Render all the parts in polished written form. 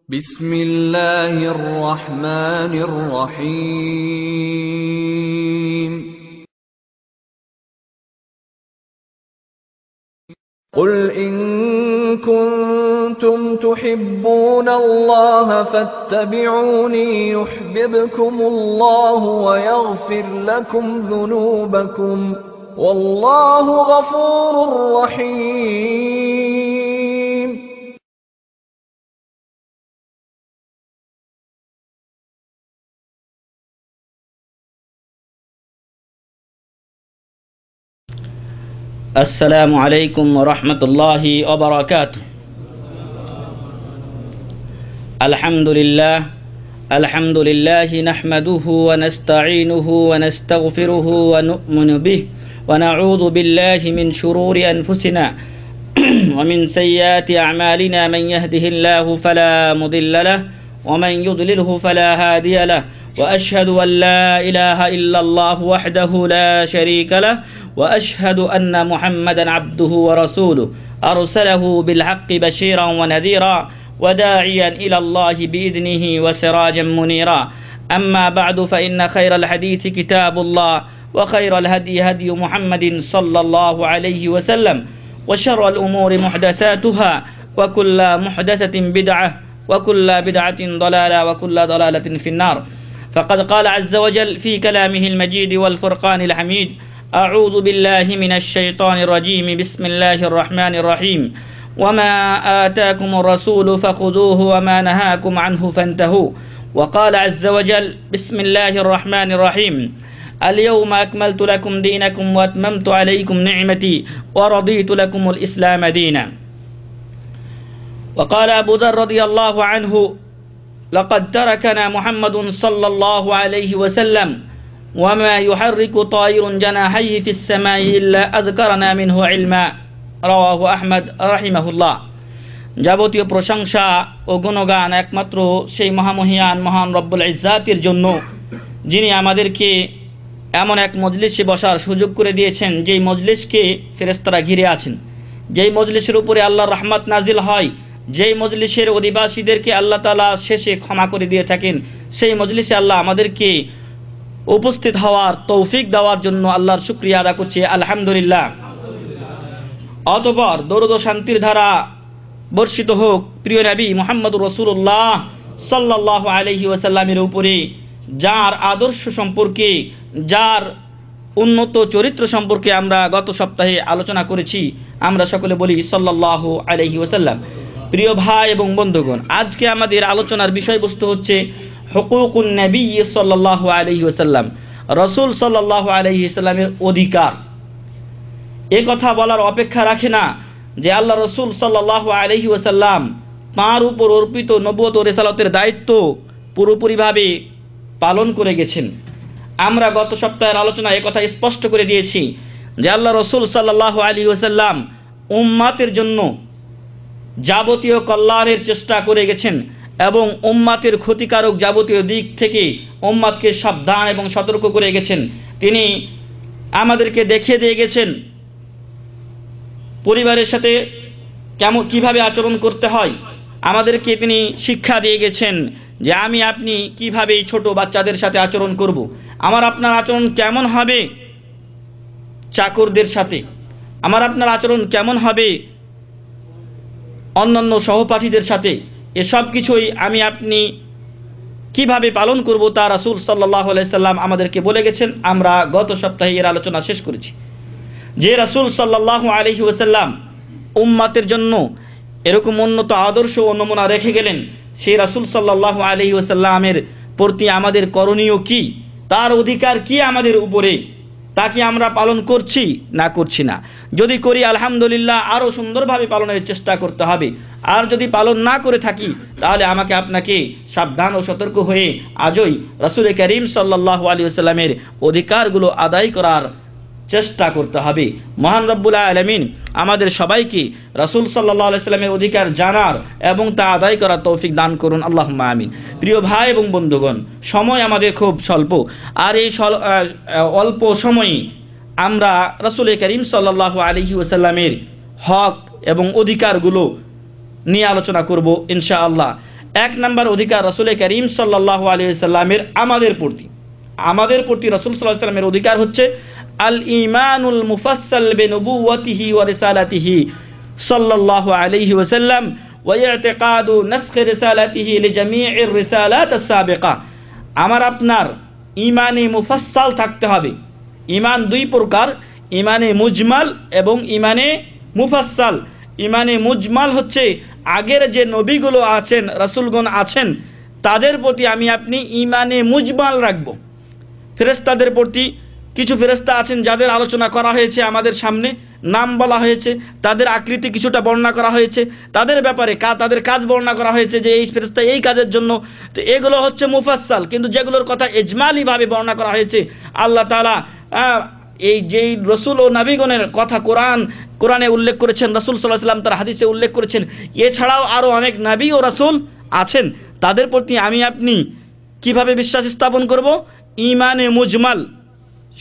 بسم الله الرحمن الرحيم قل إن كنتم تحبون الله فاتبعوني يحببكم الله ويغفر لكم ذنوبكم والله غفور رحيم السلام عليكم ورحمة الله وبركاته. الحمد لله نحمده ونستعينه ونستغفره ونؤمن به ونعوذ بالله من شرور أنفسنا ومن سيئات أعمالنا. من يهده الله فلا مضل له ومن يضلله فلا هادي له وأشهد أن لا إله إلا الله وحده لا شريك له وأشهد أن محمدا عبده ورسوله أرسله بالحق بشيرا ونذيرا وداعيا إلى الله بإذنه وسراجا منيرا. أما بعد فإن خير الحديث كتاب الله وخير الهدي هدي محمد صلى الله عليه وسلم وشر الأمور محدثاتها وكل محدثة بدعة وكل بدعة ضلالة وكل ضلالة في النار. فقد قال عز وجل في كلامه المجيد والفرقان الحميد: أعوذ بالله من الشيطان الرجيم. بسم الله الرحمن الرحيم. وما آتاكم الرسول فخذوه وما نهاكم عنه فانتهوا. وقال عز وجل: بسم الله الرحمن الرحيم. اليوم أكملت لكم دينكم وأتممت عليكم نعمتي ورضيت لكم الإسلام دينا. وقال أبو ذر رضي الله عنه: لقد تركنا محمد صلى الله عليه وسلم وما يحرك طائر جناحيه في السماء إلا أذكرنا منه علما. رواه أحمد رحمه الله. যাবতীয় প্রশংসা ও গুণগান একমাত্র সেই মহামহিয়ান মহান রব্বুল ইজ্জাতের জন্য, যিনি আমাদেরকে এমন এক মজলিসে বসার সুযোগ করে দিয়েছেন যেই মজলিসকে ফেরেশতারা ঘিরে আছেন, যেই মজলিসের উপরে আল্লাহর রহমত নাজিল হয়, যেই মজলিসের অধিবাসীদেরকে আল্লাহ তাআলা শেষে ক্ষমা করে দিয়ে থাকেন, সেই মজলিসে আল্লাহ আমাদেরকে উপস্থিত হওয়ার তৌফিক দেওয়ার জন্য আল্লাহর শুকরিয়া আদা করছি, আলহামদুলিল্লাহ। অতঃপর দরুদ ও শান্তির ধারা বর্ষিত হোক প্রিয় নবী মুহাম্মদুর রাসূলুল্লাহ সাল্লাল্লাহু আলাইহি ওয়াসাল্লামের উপরে, যার আদর্শ সম্পর্কে, যার উন্নত চরিত্র সম্পর্কে আমরা গত সপ্তাহে আলোচনা করেছি। আমরা সকলে বলি সাল্লাল্লাহু আলাইহি ওয়াসাল্লাম। প্রিয় ভাই এবং বন্ধুগণ, আজকে আমাদের আলোচনার বিষয়বস্তু হচ্ছে হুকুকুন নবী সাল্লাল্লাহু আলাইহি ওয়াসাল্লাম, রাসূল সাল্লাল্লাহু আলাইহি ওয়াসাল্লামের অধিকার। এই কথা বলার অপেক্ষা রাখে না যে আল্লাহ রাসূল সাল্লাল্লাহু আলাইহি ওয়াসাল্লাম তাঁর উপর অর্পিত নবুয়ত ও রিসালাতের দায়িত্ব পুরোপুরিভাবে পালন করে গেছেন। আমরা গত সপ্তাহের আলোচনায় এই কথা স্পষ্ট করে দিয়েছি যে আল্লাহ রাসূল সাল্লাল্লাহু আলাইহি ওয়াসাল্লাম উম্মাতের জন্য যাবতীয় কল্যাণের চেষ্টা করে গেছেন এবং উম্মাতের ক্ষতিকারক যাবতীয় দিক থেকে উম্মাতকে সাবধান এবং সতর্ক করে গেছেন। তিনি আমাদেরকে দেখিয়ে দিয়ে গেছেন পরিবারের সাথে কিভাবে আচরণ করতে হয়। আমাদেরকে তিনি শিক্ষা দিয়ে গেছেন যে আমি আপনি কিভাবে ছোট বাচ্চাদের সাথে আচরণ করব, আমার আপনার আচরণ কেমন হবে চাকরদের সাথে, আমার আপনার আচরণ কেমন হবে অন্যান্য সহপাঠীদের সাথে। এসব কিছুই আমি আপনি কিভাবে পালন করব তা রাসূল সাল্লাল্লাহু আলাইহি সাল্লাম আমাদেরকে বলে গেছেন। আমরা গত সপ্তাহে এর আলোচনা শেষ করেছি যে রাসূল সাল্লাল্লাহু আলাইহি ওয়াসাল্লাম উম্মতের জন্য এরকম উন্নত আদর্শ ও নমুনা রেখে গেলেন। সেই রাসূল সাল্লাল্লাহু আলাইহি ওয়াসাল্লামের প্রতি আমাদের করণীয় কি, তার অধিকার কি আমাদের উপরে, তা কি আমরা পালন করছি না করছি না? যদি করি আলহামদুলিল্লাহ, আরও সুন্দরভাবে পালনের চেষ্টা করতে হবে। আর যদি পালন না করে থাকি তাহলে আমাকে আপনাকে সাবধান ও সতর্ক হয়ে আজই রাসূল করিম সাল্লাল্লাহু আলাইহি ওয়াসাল্লামের অধিকারগুলো আদায় করার চেষ্টা করতে হবে। মহান রব্বুল আলামিন আমাদের সবাইকে রাসূল সাল্লাল্লাহু আলাইহি ওয়াসাল্লামের অধিকার জানার এবং তা আদায় করার তৌফিক দান করুন, আল্লাহুম্মা আমিন। প্রিয় ভাই এবং বন্ধুগণ, সময় আমাদের খুব স্বল্প, আর এই অল্প সময়ে আমরা রাসূল করিম সাল্লাল্লাহু আলাইহি ওয়াসাল্লামের হক এবং অধিকারগুলো নিয়ে আলোচনা করব ইনশাআল্লাহ। এক নম্বর অধিকার রাসূল করিম সাল্লাল্লাহু আলাইহি ওয়াসাল্লামের আমাদের প্রতি রাসূল সাল্লাল্লাহু আলাইহি ওয়াসাল্লামের অধিকার হচ্ছে আল ঈমানুল মুফাসসাল বিনুবুওয়াতিহি ওয়া রিসালাতিহি সাল্লাল্লাহু আলাইহি ওয়াসাল্লাম ওয়া ইতিকাদু নাসখ রিসালাতিহি লিজামিইর রিসালাত আস-সাবিকা। আমার আপনার ঈমানে মুফাসসাল থাকতে হবে। ঈমান দুই প্রকার, ঈমানে মুজমাল এবং ঈমানে মুফাসসাল। ঈমানে মুজমাল হচ্ছে আগের যে নবীগুলো আছেন, রাসূলগণ আছেন, তাদের প্রতি আমি আপনি ঈমানে মুজমাল রাখব। ফেরেশতাদের প্রতি কিছু ফেরেশতা আছেন যাদের আলোচনা করা হয়েছে, আমাদের সামনে নাম বলা হয়েছে, তাদের আকৃতি কিছুটা বর্ণনা করা হয়েছে, তাদের ব্যাপারে তাদের কাজ বর্ণনা করা হয়েছে যে এই ফেরেশতা এই কাজের জন্য। তো এগুলো হচ্ছে মুফাসসাল। কিন্তু যেগুলোর কথা ইজমালিভাবে বর্ণনা করা হয়েছে, আল্লাহ তাআলা এই যেই রসুল ও নবীগণের কথা কোরআনে উল্লেখ করেছেন, রাসূল সাল্লাল্লাহু আলাইহি ওয়াসাল্লাম তার হাদিসে উল্লেখ করেছেন, এছাড়াও আরও অনেক নবী ও রাসূল আছেন, তাদের প্রতি আমি আপনি কিভাবে বিশ্বাস স্থাপন করব? ঈমানে মুজমাল,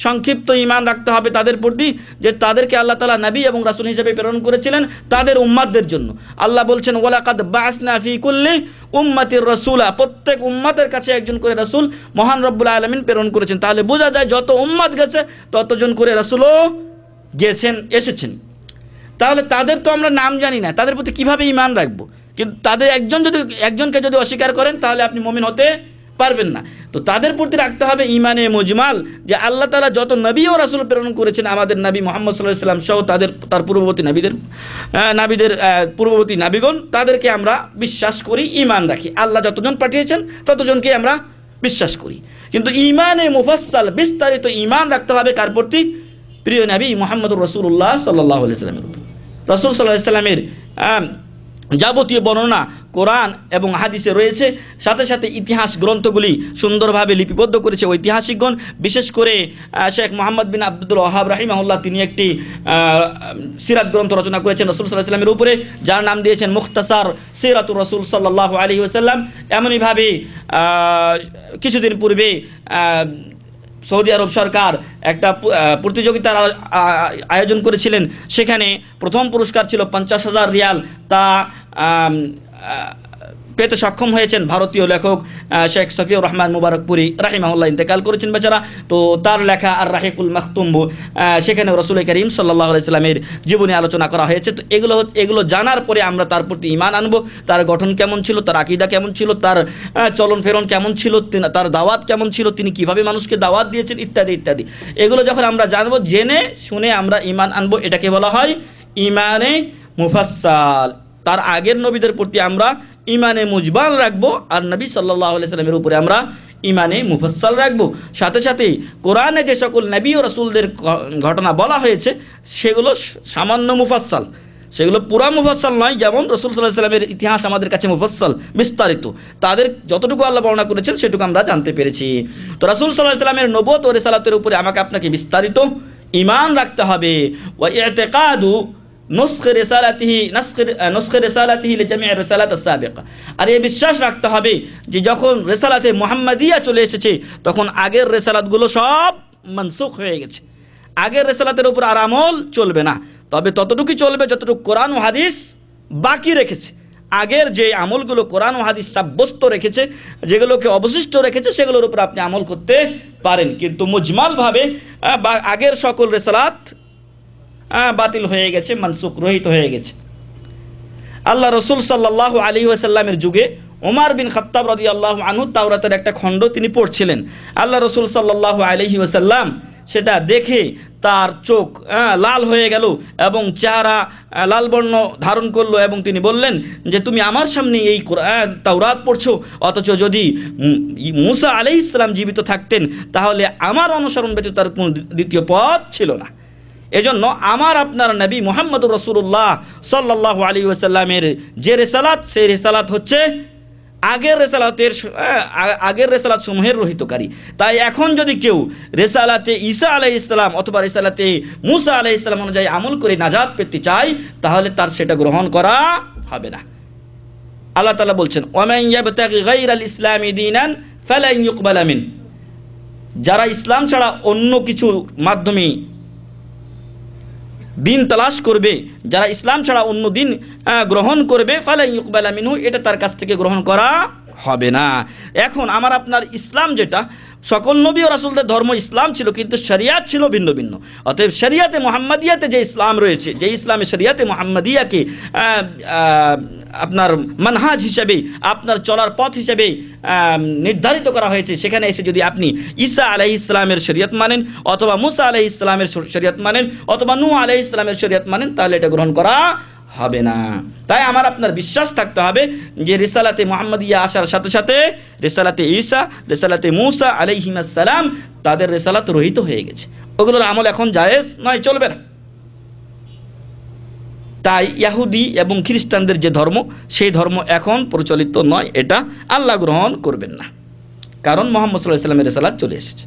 সংক্ষিপ্ত ঈমান রাখতে হবে তাদের প্রতি, যে তাদেরকে আল্লাহ তাআলা নবী এবং রাসূল হিসেবে প্রেরণ করেছিলেন তাদের উম্মতদের জন্য। আল্লাহ বলছেন ওয়ালাকাদ বা'আসনা ফি কুল্লি উম্মাতির রাসূলা, প্রত্যেক উম্মতের কাছে একজন করে রাসূল মহান রব্বুল আলামিন প্রেরণ করেছেন। তাহলে বোঝা যায় যত উম্মত গেছে ততজন করে রাসূলও এসেছেন। তাহলে তাদের তো আমরা নাম জানি না, তাদের প্রতি কিভাবে ঈমান রাখবো? কিন্তু তাদের একজনকে যদি অস্বীকার করেন তাহলে আপনি মুমিন হতে পারবেন না। তো তাদের প্রতি রাখতে হবে ঈমানে মুজমাল, যে আল্লাহ তাআলা যত নবী ও রাসূল প্রেরণ করেছেন আমাদের নবী মুহাম্মদ সাল্লাল্লাহু আলাইহি ওয়াসাল্লাম সহ তার পূর্ববর্তী নবীদের পূর্ববর্তী নবীগণ, তাদেরকে আমরা বিশ্বাস করি, ঈমান রাখি। আল্লাহ যতজন পাঠিয়েছেন ততজনকে আমরা বিশ্বাস করি। কিন্তু ঈমানে মুফাসসাল, বিস্তারিত ঈমান রাখতে হবে কার প্রতি? প্রিয় নবী মুহাম্মদুর রাসূলুল্লাহ সাল্লাল্লাহু আলাইহি ওয়াসাল্লামের উপর। রাসূল সাল্লাল্লাহু আলাইহি ওয়াসাল্লামের যাবতীয় বর্ণনা কোরআন এবং হাদিসে রয়েছে, সাথে সাথে ইতিহাস গ্রন্থগুলি সুন্দরভাবে লিপিবদ্ধ করেছে ঐতিহাসিকগণ। বিশেষ করে শেখ মোহাম্মদ বিন আব্দুল ওয়াহাব রাহিমাহুল্লাহ, তিনি একটি সিরাত গ্রন্থ রচনা করেছেন রাসূল সাল্লাল্লাহু আলাইহি ওয়াসাল্লামের উপরে, যার নাম দিয়েছেন মুখতাসার সিরাতুর রাসূল সাল্লাল্লাহু আলাইহি ওয়াসাল্লাম। এমনইভাবে কিছুদিন পূর্বে সৌদি আরব সরকার একটা প্রতিযোগিতার আয়োজন করেছিলেন, সেখানে প্রথম পুরস্কার ছিল 50,000 রিয়াল। তা পেতে সক্ষম হয়েছেন ভারতীয় লেখক শেখ সফিউর রহমান মুবারকপুরি রাহিমাহুল্লাহ, ইন্তেকাল করেছেন বেচারা। তো তার লেখা আর রাহিকুল মাখতুম, সেখানে রাসূল করিম সাল্লাল্লাহু আলাইহি ওয়াসাল্লামের জীবনী আলোচনা করা হয়েছে। তো এগুলো জানার পরে আমরা তার প্রতি ঈমান আনবো। তার গঠন কেমন ছিল, তার আকীদা কেমন ছিল, তার চলন ফেরন কেমন ছিল, তার দাওয়াত কেমন ছিল, তিনি কিভাবে মানুষকে দাওয়াত দিয়েছেন, ইত্যাদি ইত্যাদি। এগুলো যখন আমরা জানবো, জেনে শুনে আমরা ঈমান আনবো, এটাকে বলা হয় ঈমানে মুফাসসাল। তার আগের নবীদের প্রতি আমরা ঈমানে মুজমাল রাখবো, আর নবী সাল্লাল্লাহু আলাইহি ওয়াসাল্লামের উপরে আমরা ঈমানে মুফাসসাল রাখবো। সাথে সাথে কোরআনে যে সকল নবী ও রাসূলদের ঘটনা বলা হয়েছে সেগুলো সামান্য মুফাসসাল, সেগুলো পুরা মুফাসসাল নয়। যেমন রাসূল সাল্লাল্লাহু আলাইহি ওয়াসাল্লামের ইতিহাস আমাদের কাছে মুফাসসাল, বিস্তারিত, তাদের যতটুকু আল্লাহ বর্ণনা করেছেন সেটুকু আমরা জানতে পেরেছি। তো রাসূল সাল্লাল্লাহু আলাইহি ওয়াসাল্লামের নবুয়ত ও রিসালাতের উপরে আমাকে আপনাকে বিস্তারিত ঈমান রাখতে হবে। ওয়া ইতিকাদু নসখ রিসালাতিহি লিজামিই রিসালাত আস-সাবিকা, আর এই বিশ্বাস রাখতে হবে যে যখন রিসালাতে মুহাম্মাদিয়া চলে এসেছে তখন আগের রিসালাতগুলো সব মনসুখ হয়ে গেছে, আগের রিসালাতের উপর আর আমল চলবে না। তবে ততটুকুই চলবে যতটুকু কোরআন ও হাদিস বাকি রেখেছে। আগের যে আমলগুলো কোরআন ও হাদিস সাব্যস্ত রেখেছে, যেগুলোকে অবশিষ্ট রেখেছে, সেগুলোর উপর আপনি আমল করতে পারেন। কিন্তু মুজমালভাবে আগের সকল রিসালাত বাতিল হয়ে গেছে, মানসুখ, রহিত হয়ে গেছে। আল্লাহ রসুল সাল্লাল্লাহু আলাইহি ওয়াসাল্লামের যুগে ওমর বিন খাত্তাব রাদিয়াল্লাহু আনহু তাওরাতের একটা খণ্ড তিনি পড়ছিলেন। আল্লাহ রসুল সাল্লাল্লাহু আলাইহি ওয়াসাল্লাম সেটা দেখে তার চোখ লাল হয়ে গেল এবং চেহারা লাল বর্ণ ধারণ করলো, এবং তিনি বললেন যে তুমি আমার সামনে এই তাওরাত পড়ছো, অথচ যদি মুসা আলাইহিস সালাম জীবিত থাকতেন তাহলে আমার অনুসরণ ব্যতীত তার কোনো দ্বিতীয় পথ ছিল না। এজন্য আমার আপনার নবী মুহাম্মদুর রাসূলুল্লাহ সাল্লাল্লাহু আলাইহি ওয়াসাল্লামের যে রিসালাত, সেই রিসালাত হচ্ছে আগের রিসালাত সমূহের রহিতকারী। তাই এখন যদি কেউ রিসালাতে ঈসা আলাইহিস সালাম অথবা রিসালাতে মুসা আলাইহিস সালাম অনুযায়ী আমল করে নাজাত পেতে চায়, তাহলে তার সেটা গ্রহণ করা হবে না। আল্লাহ তাআলা বলছেন ওয়ামান ইয়াবতাগি গায়রাল ইসলামি দীনান ফালান ইউকবালা মিন, যারা ইসলাম ছাড়া অন্য কিছুর মাধ্যমে দিন তালাশ করবে, যারা ইসলাম ছাড়া অন্য দিন গ্রহণ করবে, ফালা ইউকবালা মিনহু, এটা তার কাছ থেকে গ্রহণ করা হবে না। এখন আমার আপনার ইসলাম যেটা, সকল নবী ও রাসূলদের ধর্ম ইসলাম ছিল, কিন্তু শরিয়াত ছিল ভিন্ন ভিন্ন। অতএব শরিয়াতে মুহাম্মাদিয়াতে যে ইসলাম রয়েছে, যে ইসলামে শরিয়াতে মুহাম্মাদিয়াকে আপনার মানহাজ হিসাবে, আপনার চলার পথ হিসাবে নির্ধারিত করা হয়েছে, সেখানে এসে যদি আপনি ঈসা আলাইহিস সালামের শরিয়ত মানেন, অথবা মুসা আলাইহিস সালামের শরিয়ত মানেন, অথবা নূহ আলাইহিস সালামের শরিয়ত মানেন, তাহলে এটা গ্রহণ করা হবে না। তাই আমার আপনার বিশ্বাস থাকতে হবে যে রিসালাতে মুহাম্মাদিয়া আসার সাথে সাথে রিসালাতে ঈসা, রিসালাতে মুসা আলাইহিস সালাম, তাদের রিসালাত রহিত হয়ে গেছে, ওগুলোর আমল এখন জায়েজ নয়, চলবে না। তাই ইহুদি এবং খ্রিস্টানদের যে ধর্ম, সেই ধর্ম এখন প্রচলিত নয়, এটা আল্লাহ গ্রহণ করবেন না, কারণ মুহাম্মদ সাল্লাল্লাহু আলাইহি ওয়াসাল্লামের রিসালাত চলে এসেছে।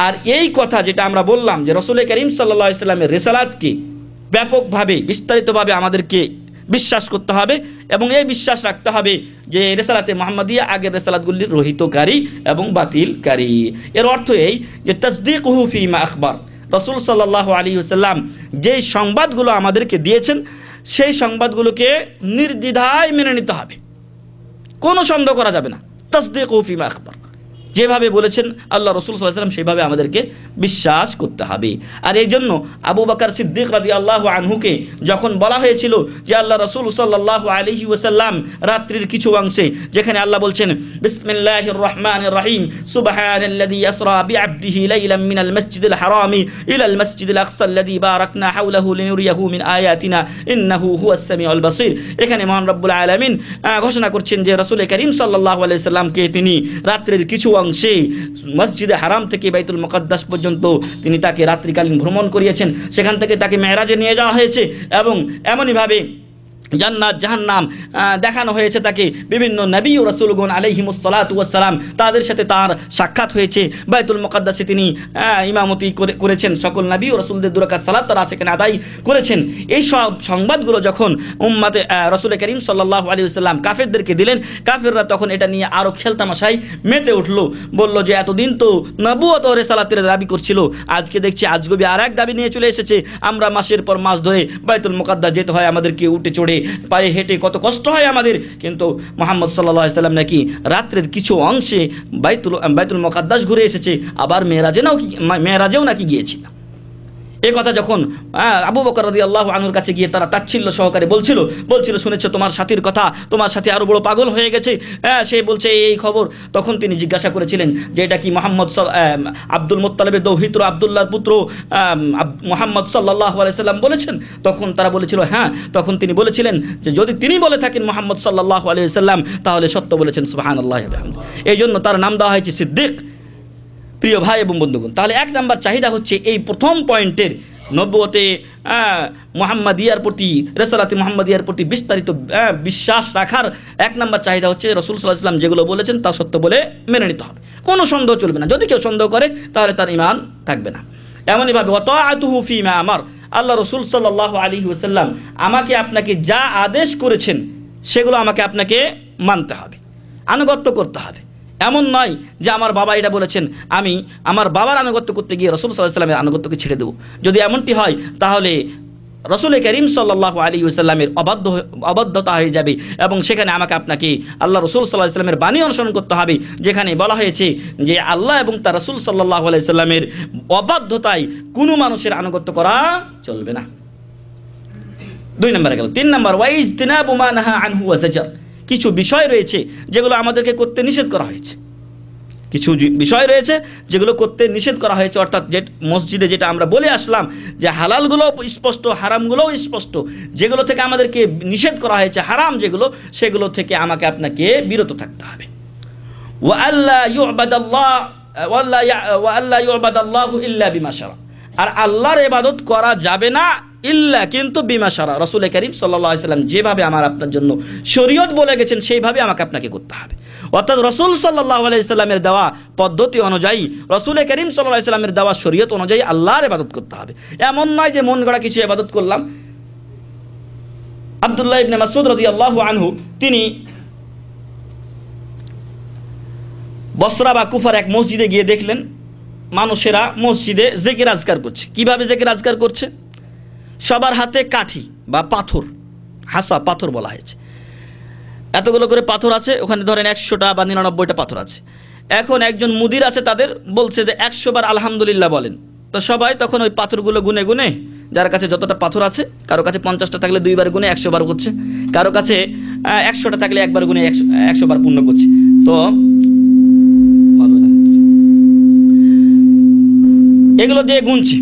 আর এই কথা যেটা আমরা বললাম যে রাসূল করিম সাল্লাল্লাহু আলাইহি ওয়াসাল্লামের রিসালাতকে ব্যাপকভাবে বিস্তারিতভাবে আমাদেরকে বিশ্বাস করতে হবে, এবং এই বিশ্বাস রাখতে হবে যে রিসালাতে মুহাম্মাদিয়া আগের রিসালাতগুলির রহিতকারী এবং বাতিলকারী। এর অর্থ এই যে তাসদীকুহু ফীমা আখবার, রাসূল সাল্লাল্লাহু আলাইহি ওয়াসাল্লাম যেই সংবাদগুলো আমাদেরকে দিয়েছেন, সেই সংবাদগুলোকে নির্দ্বিধায় মেনে নিতে হবে, কোনো সন্দেহ করা যাবে না। তাসদীকুহু ফীমা আখবার, যেভাবে বলেছেন আল্লাহ রাসূল সাল্লাল্লাহু আলাইহি ওয়াসাল্লাম, সেভাবে আমাদেরকে বিশ্বাস করতে হবে। আর এই জন্য আবু বকর সিদ্দিক রাদিয়াল্লাহু আনহুকে যখন বলা হয়েছিল যে আল্লাহ রাসূল সাল্লাল্লাহু আলাইহি ওয়াসাল্লাম রাত্রির কিছু অংশে, যেখানে আল্লাহ বলছেন বিসমিল্লাহির রহমানির রহিম, সুবহানাল্লাযী ইসরা বিআবদিহি লাইলাম মিনাল মাসজিদিল হারামি ইলাল মাসজিদিল আকসা আল্লাযী বারাকনা হাওলাহু লিনুরিয়াহু মিন আয়াতিনা ইন্নাহু হুয়াস সামিউল বাসীর, এখানে মহান রব্বুল আলামিন ঘোষণা করছেন যে রাসূল করিম সাল্লাল্লাহু আলাইহি ওয়াসাল্লামকে তিনি রাত্রির কিছু অংশে মসজিদে হারাম থেকে বাইতুল মুকাদ্দাস পর্যন্ত তিনি তাকে রাত্রিকালীন ভ্রমণ করিয়েছেন, সেখান থেকে তাকে মেরাজে নিয়ে যাওয়া হয়েছে, এবং এমনইভাবে জান্নাত জাহান্নাম দেখানো হয়েছে তাকে। বিভিন্ন নবী ও রাসূলগণ আলাইহিমুস সালাতু ওয়াস সালাম, তাদের সাথে তার সাক্ষাৎ হয়েছে। বাইতুল মুকাদ্দাসে তিনি ইমামতি করেছেন, সকল নবী ও রাসূলদের দুরাকাত সালাত তারা সেখানে আদায় করেছেন। এই সব সংবাদগুলো যখন উম্মতে রাসূল করিম সাল্লাল্লাহু আলাইহি ওয়াসাল্লাম কাফেরদেরকে দিলেন, কাফেররা তখন এটা নিয়ে আরও খেলতামাশায় মেতে উঠলো, বলল যে এতদিন তো নবুয়ত ও রিসালাতের দাবি করছিল, আজকে দেখছি আজগবি আর এক দাবি নিয়ে চলে এসেছে, আমরা মাসের পর মাস ধরে বাইতুল মুকাদ্দাস যেতে হয় আমাদেরকে, উঠে চড়ে পায়ে হেঁটে কত কষ্ট হয় আমাদের, কিন্তু মুহাম্মদ সাল্লাল্লাহু আলাইহি ওয়াসাল্লাম নাকি রাত্রের কিছু অংশে বাইতুল মুকাদ্দাস ঘুরে এসেছে, আবার মেরাজেও নাকি গিয়েছিল। এই কথা যখন আবু বকর রাদিয়াল্লাহু আনহুর কাছে গিয়ে তারা তাচ্ছিল্য সহকারে বলছিল, শুনেছো তোমার সাথীর কথা, তোমার সাথী আরো বড় পাগল হয়ে গেছে, সে বলছে এই খবর। তখন তিনি জিজ্ঞাসা করেছিলেন যে এটা কি আব্দুল মুত্তালিবের দৌহিত্র আব্দুল্লাহর পুত্র মুহাম্মদ সাল্লাল্লাহু আলাইহি সাল্লাম বলেছেন? তখন তারা বলেছিল হ্যাঁ। তখন তিনি বলেছিলেন যে যদি তিনি বলে থাকেন মুহাম্মদ সাল্লাল্লাহু আলাইহি সাল্লাম, তাহলে সত্য বলেছেন, সুবহানাল্লাহি ওয়া বিহামদিহি। এই জন্য তার নাম দেওয়া হয়েছে সিদ্দিক। প্রিয় ভাই এবং বন্ধুগণ, তাহলে এক নাম্বার চাহিদা হচ্ছে এই প্রথম পয়েন্টের, নবুয়তে মুহাম্মাদিয়ার প্রতি, রিসালাতে মুহাম্মাদিয়ার প্রতি বিস্তারিত বিশ্বাস রাখার এক নাম্বার চাহিদা হচ্ছে রাসূল সাল্লাল্লাহু আলাইহি ওয়াসাল্লাম যেগুলো বলেছেন তা সত্য বলে মেনে নিতে হবে, কোনো সন্দেহ চলবে না। যদি কেউ সন্দেহ করে তাহলে তার ঈমান থাকবে না। এমনইভাবে ওয়াতাআতুহু ফীমা আমার, আল্লাহ রাসূল সাল্লাল্লাহু আলাইহি ওয়াসাল্লাম আমাকে আপনাকে যা আদেশ করেছেন সেগুলো আমাকে আপনাকে মানতে হবে, আনুগত্য করতে হবে। এমন নয় যে আমার বাবা এটা বলেছেন, আমি আমার বাবার আনুগত্য করতে গিয়ে রাসূল সাল্লাল্লাহু আলাইহি ওয়াসাল্লামের আনুগত্যকে ছেড়ে দেব। যদি এমনটি হয় তাহলে রাসূল করিম সাল্লাল্লাহু আলাইহি ওয়াসাল্লামের অবাধ্যতা হয়ে যাবে, এবং সেখানে আমাকে আপনাকে আল্লাহ রাসূল সাল্লাল্লাহু আলাইহি ওয়াসাল্লামের বাণী অনুসরণ করতে হবে, যেখানে বলা হয়েছে যে আল্লাহ এবং তার রাসূল সাল্লাল্লাহু আলাইহি ওয়াসাল্লামের অবাধ্যতায় কোনো মানুষের আনুগত্য করা চলবে না। 2 নম্বরে গেল। 3 নম্বর ওয়াইজতিনাবু মা নাহা আনহু ওয়া যাজার, কিছু বিষয় রয়েছে যেগুলো আমাদেরকে করতে নিষেধ করা হয়েছে, কিছু বিষয় রয়েছে যেগুলো করতে নিষেধ করা হয়েছে। অর্থাৎ যে মসজিদে যেটা আমরা বলে আসলাম যে হালালগুলোও স্পষ্ট, হারামগুলোও স্পষ্ট, যেগুলো থেকে আমাদেরকে নিষেধ করা হয়েছে, হারাম যেগুলো, সেগুলো থেকে আমাকে আপনাকে বিরত থাকতে হবে। ওয়া আল্লা ইউবাদাল্লাহু ইল্লা বিমা শারা, আর আল্লাহর ইবাদত করা যাবে না ইল্লা কিন্তু বিমা শারা, রাসূল করিম সাল্লাল্লাহু আলাইহি ওয়াসাল্লাম যেভাবে আমার আপনার জন্য শরীয়ত বলে গেছেন সেইভাবে আমাকে আপনাকে করতে হবে। অর্থাৎ রাসূল সাল্লাল্লাহু আলাইহি ওয়াসাল্লামের দেওয়া পদ্ধতি অনুযায়ী, রাসূল করিম সাল্লাল্লাহু আলাইহি ওয়াসাল্লামের দেওয়া শরীয়ত অনুযায়ী আল্লাহর ইবাদত করতে হবে। এমন নয় যে মন গড়া কিছু ইবাদত করলাম। আব্দুল্লাহ ইবনে মাসউদ রাদিয়াল্লাহু আনহু তিনি বসরা বা কুফার এক মসজিদে গিয়ে দেখলেন মানুষেরা মসজিদে জিকির আজকার করছে। কিভাবে জিকির আজকার করছে? সবার হাতে কাঠি বা পাথর, হাসা পাথর বলা হয়েছে, এতগুলো করে পাথর আছে, ওখানে ধরেন 100টা বা 99টা পাথর আছে। এখন একজন মুদির আছে, তাদের বলছে যে 100 বার আলহামদুলিল্লাহ বলেন। তো সবাই তখন ওই পাথরগুলো গুনে গুনে, যার কাছে যতটা পাথর আছে, কারো কাছে 50টা থাকলে 2 বার গুনে 100 বার করছে, কারো কাছে 100টা থাকলে একবার গুনে 100 বার পূর্ণ করছে। তো এগুলো দিয়ে গুনছি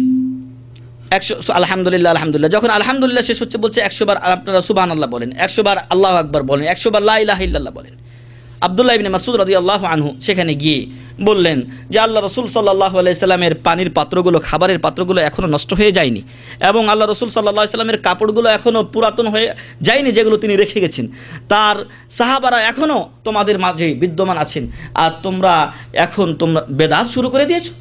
100, আলহামদুলিল্লাহ আলহামদুলিল্লাহ। যখন আলহামদুলিল্লাহ শেষ হচ্ছে বলছে 100 বার আপনারা সুবহানাল্লাহ বলেন, 100 বার আল্লাহু আকবার বলেন, 100 বার লা ইলাহা ইল্লাল্লাহ বলেন। আব্দুল্লাহ ইবনে মাসউদ রাদিয়াল্লাহু আনহু সেখানে গিয়ে বললেন যে আল্লাহ রসুল সাল্লাল্লাহু আলাইহি সাল্লামের পানির পাত্রগুলো, খাবারের পাত্রগুলো এখনও নষ্ট হয়ে যায়নি, এবং আল্লাহ রসুল সাল্লাল্লাহু আলাইহি সাল্লামের কাপড়গুলো এখনও পুরাতন হয়ে যায়নি, যেগুলো তিনি রেখে গেছেন, তার সাহাবারা এখনও তোমাদের মাঝে বিদ্যমান আছেন, আর তোমরা বেদাত শুরু করে দিয়েছো।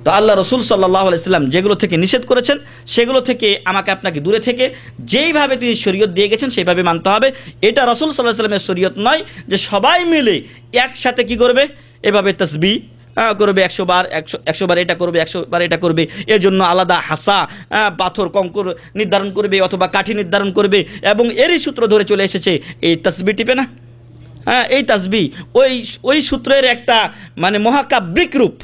তো আল্লাহ রসুল সাল্লাল্লাহু আলাইহি সাল্লাম যেগুলো থেকে নিষেধ করেছেন সেগুলো থেকে আমাকে আপনাকে দূরে থেকে যেইভাবে তিনি শরীয়ত দিয়ে গেছেন সেইভাবে মানতে হবে। এটা রসুল সাল্লাল্লাহু আলাইহি সাল্লামের শরীয়ত নয় যে সবাই মিলে একসাথে কি করবে, এভাবে তাসবিহ করবে 100 বার, 100 বার এটা করবে, 100 বার এটা করবে, এর জন্য আলাদা হাসা, পাথর, কঙ্কর নির্ধারণ করবে অথবা কাঠি নির্ধারণ করবে, এবং এরই সূত্র ধরে চলে এসেছে এই তাসবিহ টিপে না, এই তাসবিহ ওই সূত্রের একটা মানে মহাকাব্যিক রূপ।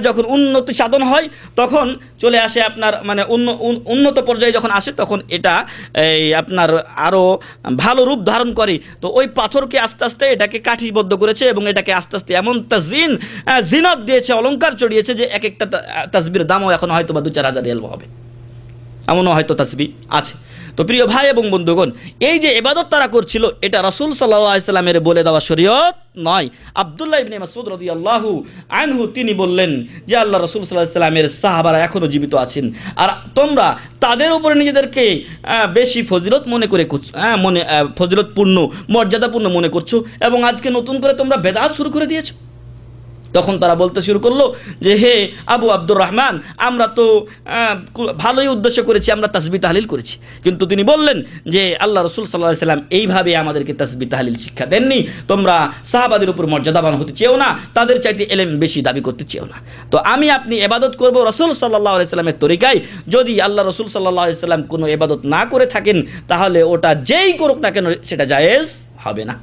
যখন উন্নতি সাধন হয় তখন চলে আসে আপনার মানে উন্নত পর্যায়ে যখন আসে তখন এটা আপনার আরও ভালো রূপ ধারণ করে। তো ওই পাথরকে আস্তে আস্তে এটাকে কাঠিবদ্ধ করেছে এবং এটাকে আস্তে আস্তে এমন জিনত দিয়েছে, অলঙ্কার চড়িয়েছে যে এক একটা তাসবির দামও এখন হয়তো বা 2-4 হাজার রিয়াল হবে, এমনও হয়তো তাসবিহ আছে। তো প্রিয় ভাই এবং বন্ধুগণ, এই যে ইবাদত তারা করছিল এটা রাসূল সাল্লাল্লাহু আলাইহি সাল্লামের বলে দেওয়া শরীয়ত নয়। আব্দুল্লাহ ইবনে মাসউদ রাদিয়াল্লাহু আনহু তিনি বললেন যে আল্লাহ রাসূল সাল্লাল্লাহু আলাইহি সাল্লামের সাহাবারা এখনো জীবিত আছেন, আর তোমরা তাদের উপরে নিজেদেরকে বেশি ফজিলত মনে করে ফজিলতপূর্ণ, মর্যাদাপূর্ণ মনে করছো, এবং আজকে নতুন করে তোমরা বেদাত শুরু করে দিয়েছো। তখন তারা বলতে শুরু করলো যে হে আবু আব্দুর রহমান, আমরা তো ভালোই উদ্দেশ্য করেছি, আমরা তাসবিহ তাহলিল করেছি। কিন্তু তিনি বললেন যে আল্লাহ রসুল সাল্লাল্লাহু আলাইহি সাল্লাম এইভাবে আমাদেরকে তাসবিহ তাহলিল শিক্ষা দেননি, তোমরা সাহাবাদের উপর মর্যাদাবান হতে চেও না, তাদের চাইতে ইলম বেশি দাবি করতে চেও না। তো আপনি ইবাদত করবো রসুল সাল্লাল্লাহু আলাইহি সাল্লামের তরিকায়। যদি আল্লাহ রসুল সাল্লাল্লাহু আলাইহি সাল্লাম কোনো ইবাদত না করে থাকেন তাহলে ওটা যেই করুক না কেন সেটা জায়েজ হবে না।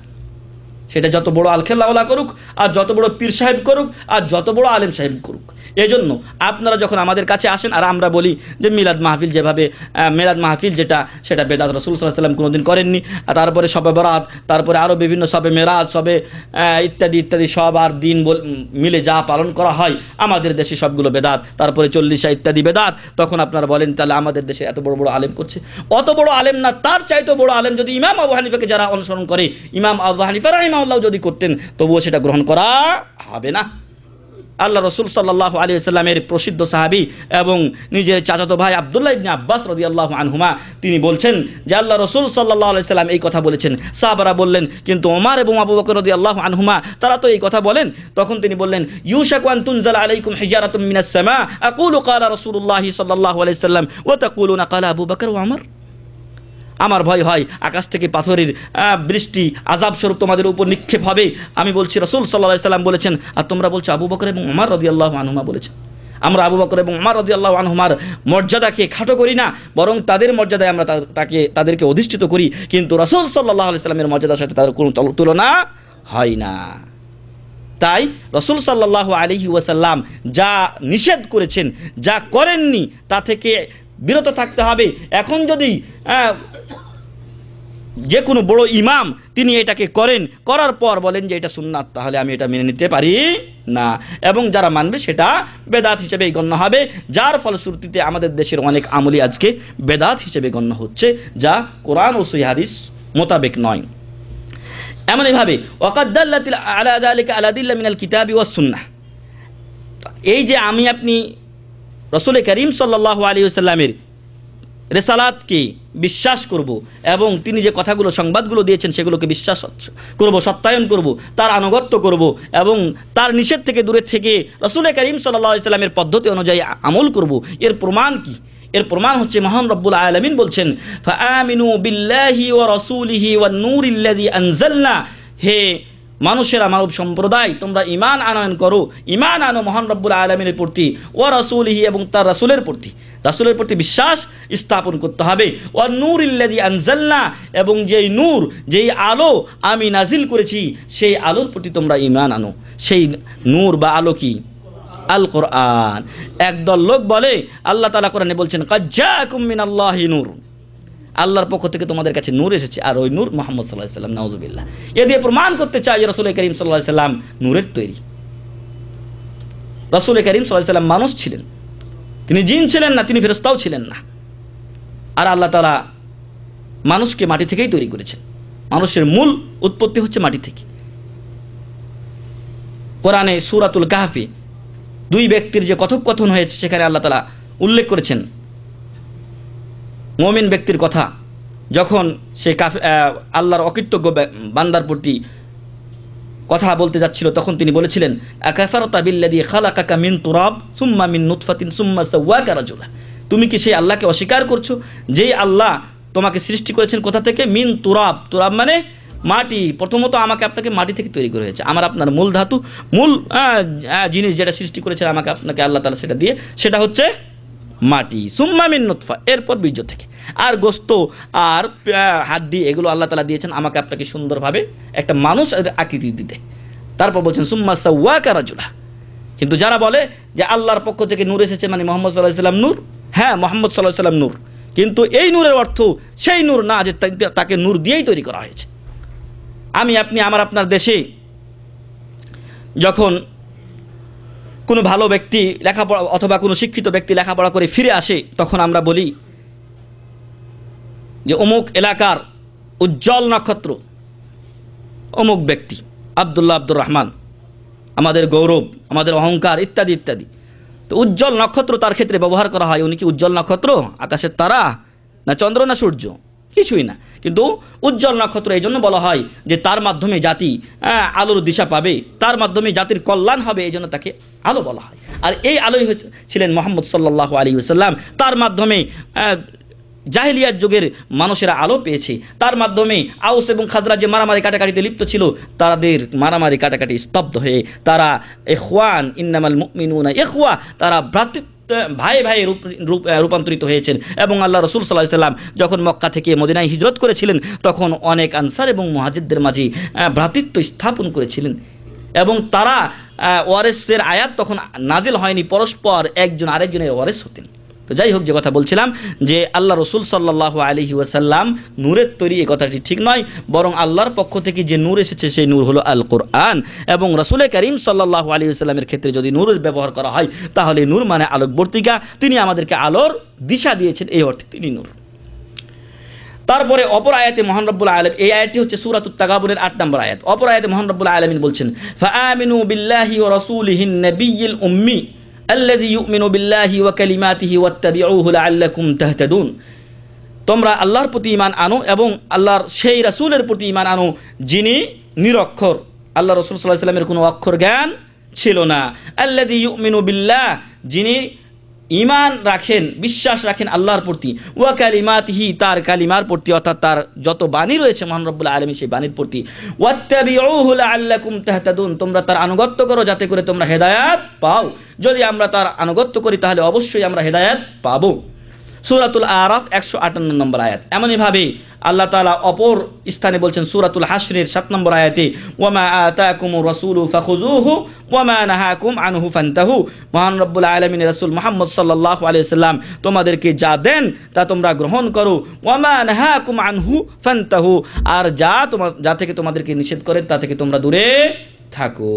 সেটা যত বড় আলখেল্লাওয়ালা করুক, আর যত বড় পীর সাহেব করুক, আর যত বড় আলেম সাহেব করুক। এজন্য আপনারা যখন আমাদের কাছে আসেন আর আমরা বলি যে মিলাদ মাহফিল, যেভাবে মিলাদ মাহফিল সেটা বেদাত, রাসূল সাল্লাল্লাহু আলাইহি সাল্লাম কোনোদিন করেননি। আর তারপরে শবে বরাত, তারপরে আরও বিভিন্ন শবে মেরাজ, শবে ইত্যাদি ইত্যাদি সব আর দিন মিলে যা পালন করা হয় আমাদের দেশে সবগুলো বেদাত, তারপরে 40 ইত্যাদি বেদাত। তখন আপনারা বলেন তাহলে আমাদের দেশে এত বড় বড় আলেম করছে। অত বড় আলেম না, তার চাইতে বড় আলেম যদি ইমাম আবু হানিফাকে যারা অনুসরণ করে, ইমাম আবু হানিফা রাহিমাহুল্লাহ যদি করতেন তবুও সেটা গ্রহণ করা হবে না। আল্লাহ রসুল সাল্লাল্লাহু আলাইহি ওয়াসাল্লামের প্রসিদ্ধ সাহাবী এবং নিজের চাচাতো ভাই আব্দুল্লাহ ইবনে আব্বাস রাদিয়াল্লাহু আনহুমা তিনি বলছেন যে আল্লাহ রসুল সাল্লাল্লাহু আলাইহি ওয়াসাল্লাম এই কথা বলেছেন। সাহাবারা বললেন কিন্তু ওমর এবং আবু বকর রাদিয়াল্লাহু আনহুমা তারা তো এই কথা বলেন। তখন তিনি বললেন ইউশাকু আন তুনজালা আলাইকুম হিজারাতুম মিনাস সামা আকুলু ক্বালা রাসূলুল্লাহ সাল্লাল্লাহু আলাইহি ওয়াসাল্লাম ওয়া তাকুলুনা ক্বালা আবু বকর ওয়া ওমর। আমার ভয় হয় আকাশ থেকে পাথরের বৃষ্টি আযাব স্বরূপ তোমাদের উপর নিক্ষেপ হবে। আমি বলছি রাসূল সাল্লাল্লাহু আলাইহি ওয়াসাল্লাম বলেছেন, আর তোমরা বলছো আবু বকর এবং ওমর রাদিয়াল্লাহু আনহুমা বলেছেন। আমরা আবু বকর এবং ওমর রাদিয়াল্লাহু আনহুমার মর্যাদাকে খাটো করি না, বরং তাদের মর্যাদায় আমরা তাদেরকে অধিষ্ঠিত করি, কিন্তু রাসূল সাল্লাল্লাহু আলাইহি ওয়াসাল্লামের মর্যাদার সাথে তাদের কোনো তুলনা হয় না। তাই রাসূল সাল্লাল্লাহু আলাইহি ওয়াসাল্লাম যা নিষেধ করেছেন, যা করেননি তা থেকে বিরত থাকতে হবে। এখন যদি যে কোনো বড় ইমাম তিনি এটাকে করার পর বলেন যে এটা সুন্নাত, তাহলে আমি এটা মেনে নিতে পারি না, এবং যারা মানবে সেটা বেদাত হিসেবে গণ্য হবে, যার ফলশ্রুতিতে আমাদের দেশের অনেক আমলি আজকে বেদাত হিসেবে গণ্য হচ্ছে, যা কোরআন ও সহিহ হাদিস মোতাবেক নয়। এমনইভাবে ওয়াকাদ দাল্লাত আলা যালিকা আলা দিল্লা মিনাল কিতাবি ওয়াস সুন্নাহ, এই যে আপনি রাসূল করিম সাল্লাল্লাহু আলাইহি ওয়াসাল্লামের রিসালাতকে বিশ্বাস করব এবং তিনি যে কথাগুলো সংবাদগুলো দিয়েছেন সেগুলোকে বিশ্বাস করব, সত্যায়ন করব, তার আনুগত্য করব এবং তার নিষেধ থেকে দূরে থেকে রাসূল করিম সাল্লাল্লাহু আলাইহি ওয়াসাল্লামের পদ্ধতি অনুযায়ী আমল করব। এর প্রমাণ কি? এর প্রমাণ হচ্ছে মহান রব্বুল আলামিন বলছেন ফাআমিনু বিল্লাহি ওয়া রাসূলিহি ওয়ান নূরিল্লাযী আনজালনা, হে মানুষেরা মানব সম্প্রদায় তোমরা ঈমান আনয়ন করো, ঈমান আনো মহান রব্বুল আলামিনের প্রতি, ওয়া রাসূলিহি এবং তার রাসূলের প্রতি বিশ্বাস স্থাপন করতে হবে। ওয়া নূরিল্লাযী আনজালনা এবং যেই নূর, যেই আলো আমি নাজিল করেছি সেই আলোর প্রতি তোমরা ঈমান আনো। সেই নূর বা আলো কি? আল কোরআন। একদল লোক বলে, আল্লাহ তাআলা কোরআনে বলছেন ক্বাদ জাআকুম মিনাল্লাহি নূর, আল্লাহর পক্ষ থেকে তোমাদের কাছে নূর এসেছে, আর ওই নূর মুহাম্মদ সাল্লাল্লাহু আলাইহি ওয়াসাল্লাম। নাউযুবিল্লাহ। এ দিয়ে প্রমাণ করতে চাই যে রাসূল করিম সাল্লাল্লাহু আলাইহি ওয়াসাল্লাম নূরের তৈরি। রাসূল করিম সাল্লাল্লাহু আলাইহি ওয়াসাল্লাম মানুষ ছিলেন, তিনি জিন ছিলেন না, তিনি ফেরেশতাও ছিলেন না। আর আল্লাহ তাআলা মানুষকে মাটি থেকেই তৈরি করেছেন। মানুষের মূল উৎপত্তি হচ্ছে মাটি থেকে। কোরআনে সূরাতুল কাহফে দুই ব্যক্তির যে কথোপকথন হয়েছে সেখানে আল্লাহ তাআলা উল্লেখ করেছেন মুমিন ব্যক্তির কথা, যখন সে আল্লাহর অকৃতজ্ঞ বান্দার প্রতি কথা বলতে যাচ্ছিল তখন তিনি বলেছিলেন আকাফারতা বিল্লাযী খালাকাকা মিন তুরাব সুম্মা মিন নুতফাতিন সুম্মা সাওয়াকা রাজুলা, তুমি কি সেই আল্লাহকে অস্বীকার করছো যেই আল্লাহ তোমাকে সৃষ্টি করেছেন কোথা থেকে? মিন তুরাব, তুরাব মানে মাটি। প্রথমত আমাকে আপনাকে মাটি থেকে তৈরি করে হয়েছে, আমার আপনার মূল ধাতু, মূল জিনিস যেটা সৃষ্টি করেছেন আমাকে আপনাকে আল্লাহ তাআলা সেটা দিয়ে, সেটা হচ্ছে মাটি। সুম্মা মিন নুতফা, এরপর বীর্য থেকে, আর গোস্ত আর হাড্ডি এগুলো আল্লাহ তাআলা দিয়েছেন আমাকে আপনাকে সুন্দরভাবে একটা মানুষ আকৃতি দিতে। তারপর বলছেন সুম্মা সাওয়াকা রাজুলা। কিন্তু যারা বলে যে আল্লাহর পক্ষ থেকে নূর এসেছে মানে মুহাম্মদ সাল্লাল্লাহু আলাইহি ওয়াসাল্লাম নূর, হ্যাঁ মুহাম্মদ সাল্লাল্লাহু আলাইহি ওয়াসাল্লাম নূর, কিন্তু এই নূরের অর্থ সেই নূর না যে তাকে নূর দিয়েই তৈরি করা হয়েছে। আমি আপনি আমার আপনার দেশে যখন কোনো ভালো ব্যক্তি লেখাপড়া অথবা কোনো শিক্ষিত ব্যক্তি লেখাপড়া করে ফিরে আসে তখন আমরা বলি যে অমুক এলাকার উজ্জ্বল নক্ষত্র অমুক ব্যক্তি আব্দুর রহমান, আমাদের গৌরব, আমাদের অহংকার ইত্যাদি ইত্যাদি। তো উজ্জ্বল নক্ষত্র তার ক্ষেত্রে ব্যবহার করা হয়। উনি কি উজ্জ্বল নক্ষত্র? আকাশের তারা না চন্দ্র না সূর্য? কিছুই না। কিন্তু উজ্জ্বল নক্ষত্র এই জন্য বলা হয় যে তার মাধ্যমে জাতি আলোর দিশা পাবে, তার মাধ্যমে জাতির কল্যাণ হবে, এই জন্য তাকে আলো বলা হয়। আর এই আলোই ছিলেন মুহাম্মদ সাল্লাল্লাহু আলাইহি ওয়াসাল্লাম। তার মাধ্যমে জাহেলিয়াত যুগের মানুষেরা আলো পেয়েছে, তার মাধ্যমে আউস এবং খাজরাজ যে মারামারি কাটাকাটিতে লিপ্ত ছিল তাদের মারামারি কাটাকাটি স্তব্ধ হয়ে তারা ইখওয়ান ইন্নামাল মুমিনুনা ইখওয়া, তারা ভ্রাতৃত্ব ভাই ভাই রূপান্তরিত হয়েছেন। এবং আল্লাহ রাসূল সাল্লাল্লাহু আলাইহি ওয়াসাল্লাম যখন মক্কা থেকে মদিনায় হিজরত করেছিলেন তখন অনেক আনসার এবং মুহাজিরদের মাঝে ভ্রাতৃত্ব স্থাপন করেছিলেন। এবং তারা ওয়ারেসের আয়াত তখন নাজিল হয়নি, পরস্পর একজন আরেকজনের ওয়ারেস হতেন। তো যাই হোক, যে কথা বলছিলাম যে আল্লাহ রাসূল সাল্লাল্লাহু আলাইহি ওয়াসাল্লাম নূরের তৈরি, এই কথাটি ঠিক নয়, বরং আল্লাহর পক্ষ থেকে যে নূর এসেছে সেই নূর হলো আল কোরআন। এবং রাসূল করিম সাল্লাল্লাহু আলাইহি ওয়াসাল্লামের ক্ষেত্রে যদি নূরের ব্যবহার করা হয় তাহলে নূর মানে আলোকবর্তিকা, তিনি আমাদেরকে আলোর দিশা দিয়েছেন, এই অর্থে তিনি নূর। তারপরে অপর আয়াতে মহান রব্বুল আলামিন, এই আয়াতটি হচ্ছে সূরাতুত তাগাবুনের 8 নম্বর আয়াত। অপর আয়াতে মহান রব্বুল আলামিন বলছেন ফাআমিনু বিল্লাহি ওয়া রাসূলিহিন নাবিয়্যিল উম্মি আল্লাযী ইউমিনু বিল্লাহি ওয়া কালিমাতিহি ওয়াত্তাবিউহু লাআল্লাকুম তাহতাদুন, তোমরা আল্লাহর প্রতি ঈমান আনো এবং আল্লাহর সেই রাসূলের প্রতি ঈমান আনো যিনি নিরক্ষর। আল্লাহ রাসূল সাল্লাল্লাহু আলাইহি ওয়াসাল্লামের কোনো অক্ষর জ্ঞান ছিল না। আল্লাযী ইউমিনু বিল্লাহ, যিনি ঈমান রাখেন, বিশ্বাস রাখেন আল্লাহর প্রতি, ওয়া কালিমাতিহি, তার কালিমার প্রতি, অর্থাৎ তার যত বাণী রয়েছে মহান রব্বুল আলামিন সেই বাণীর প্রতি, ওয়াত্তাবিউহু লাআল্লাকুম তাহতাদুন, তোমরা তার আনুগত্য করো যাতে করে তোমরা হেদায়েত পাও। যদি আমরা তার আনুগত্য করি তাহলে অবশ্যই আমরা হেদায়েত পাবো। সূরাতুল আরাফ 158 নম্বর আয়াত। এমনইভাবে আল্লাহ তাআলা অপর স্থানে বলছেন সূরাতুল হাশরের 7 নম্বর আয়াতে ওয়ামা আতাকুমুর রাসূলু ফাখুযুহু ওয়ামা নাহাকুম আনহু ফান্তাহু, মহান রব্বুল আলামিনের রাসূল মুহাম্মদ সাল্লাল্লাহু আলাইহি ওয়াসাল্লাম তোমাদেরকে যা দেন তা তোমরা গ্রহণ করো, ওয়ামা নাহাকুম আনহু ফান্তাহু, আর যা থেকে তোমাদেরকে নিষেধ করেন তা থেকে তোমরা দূরে থাকো।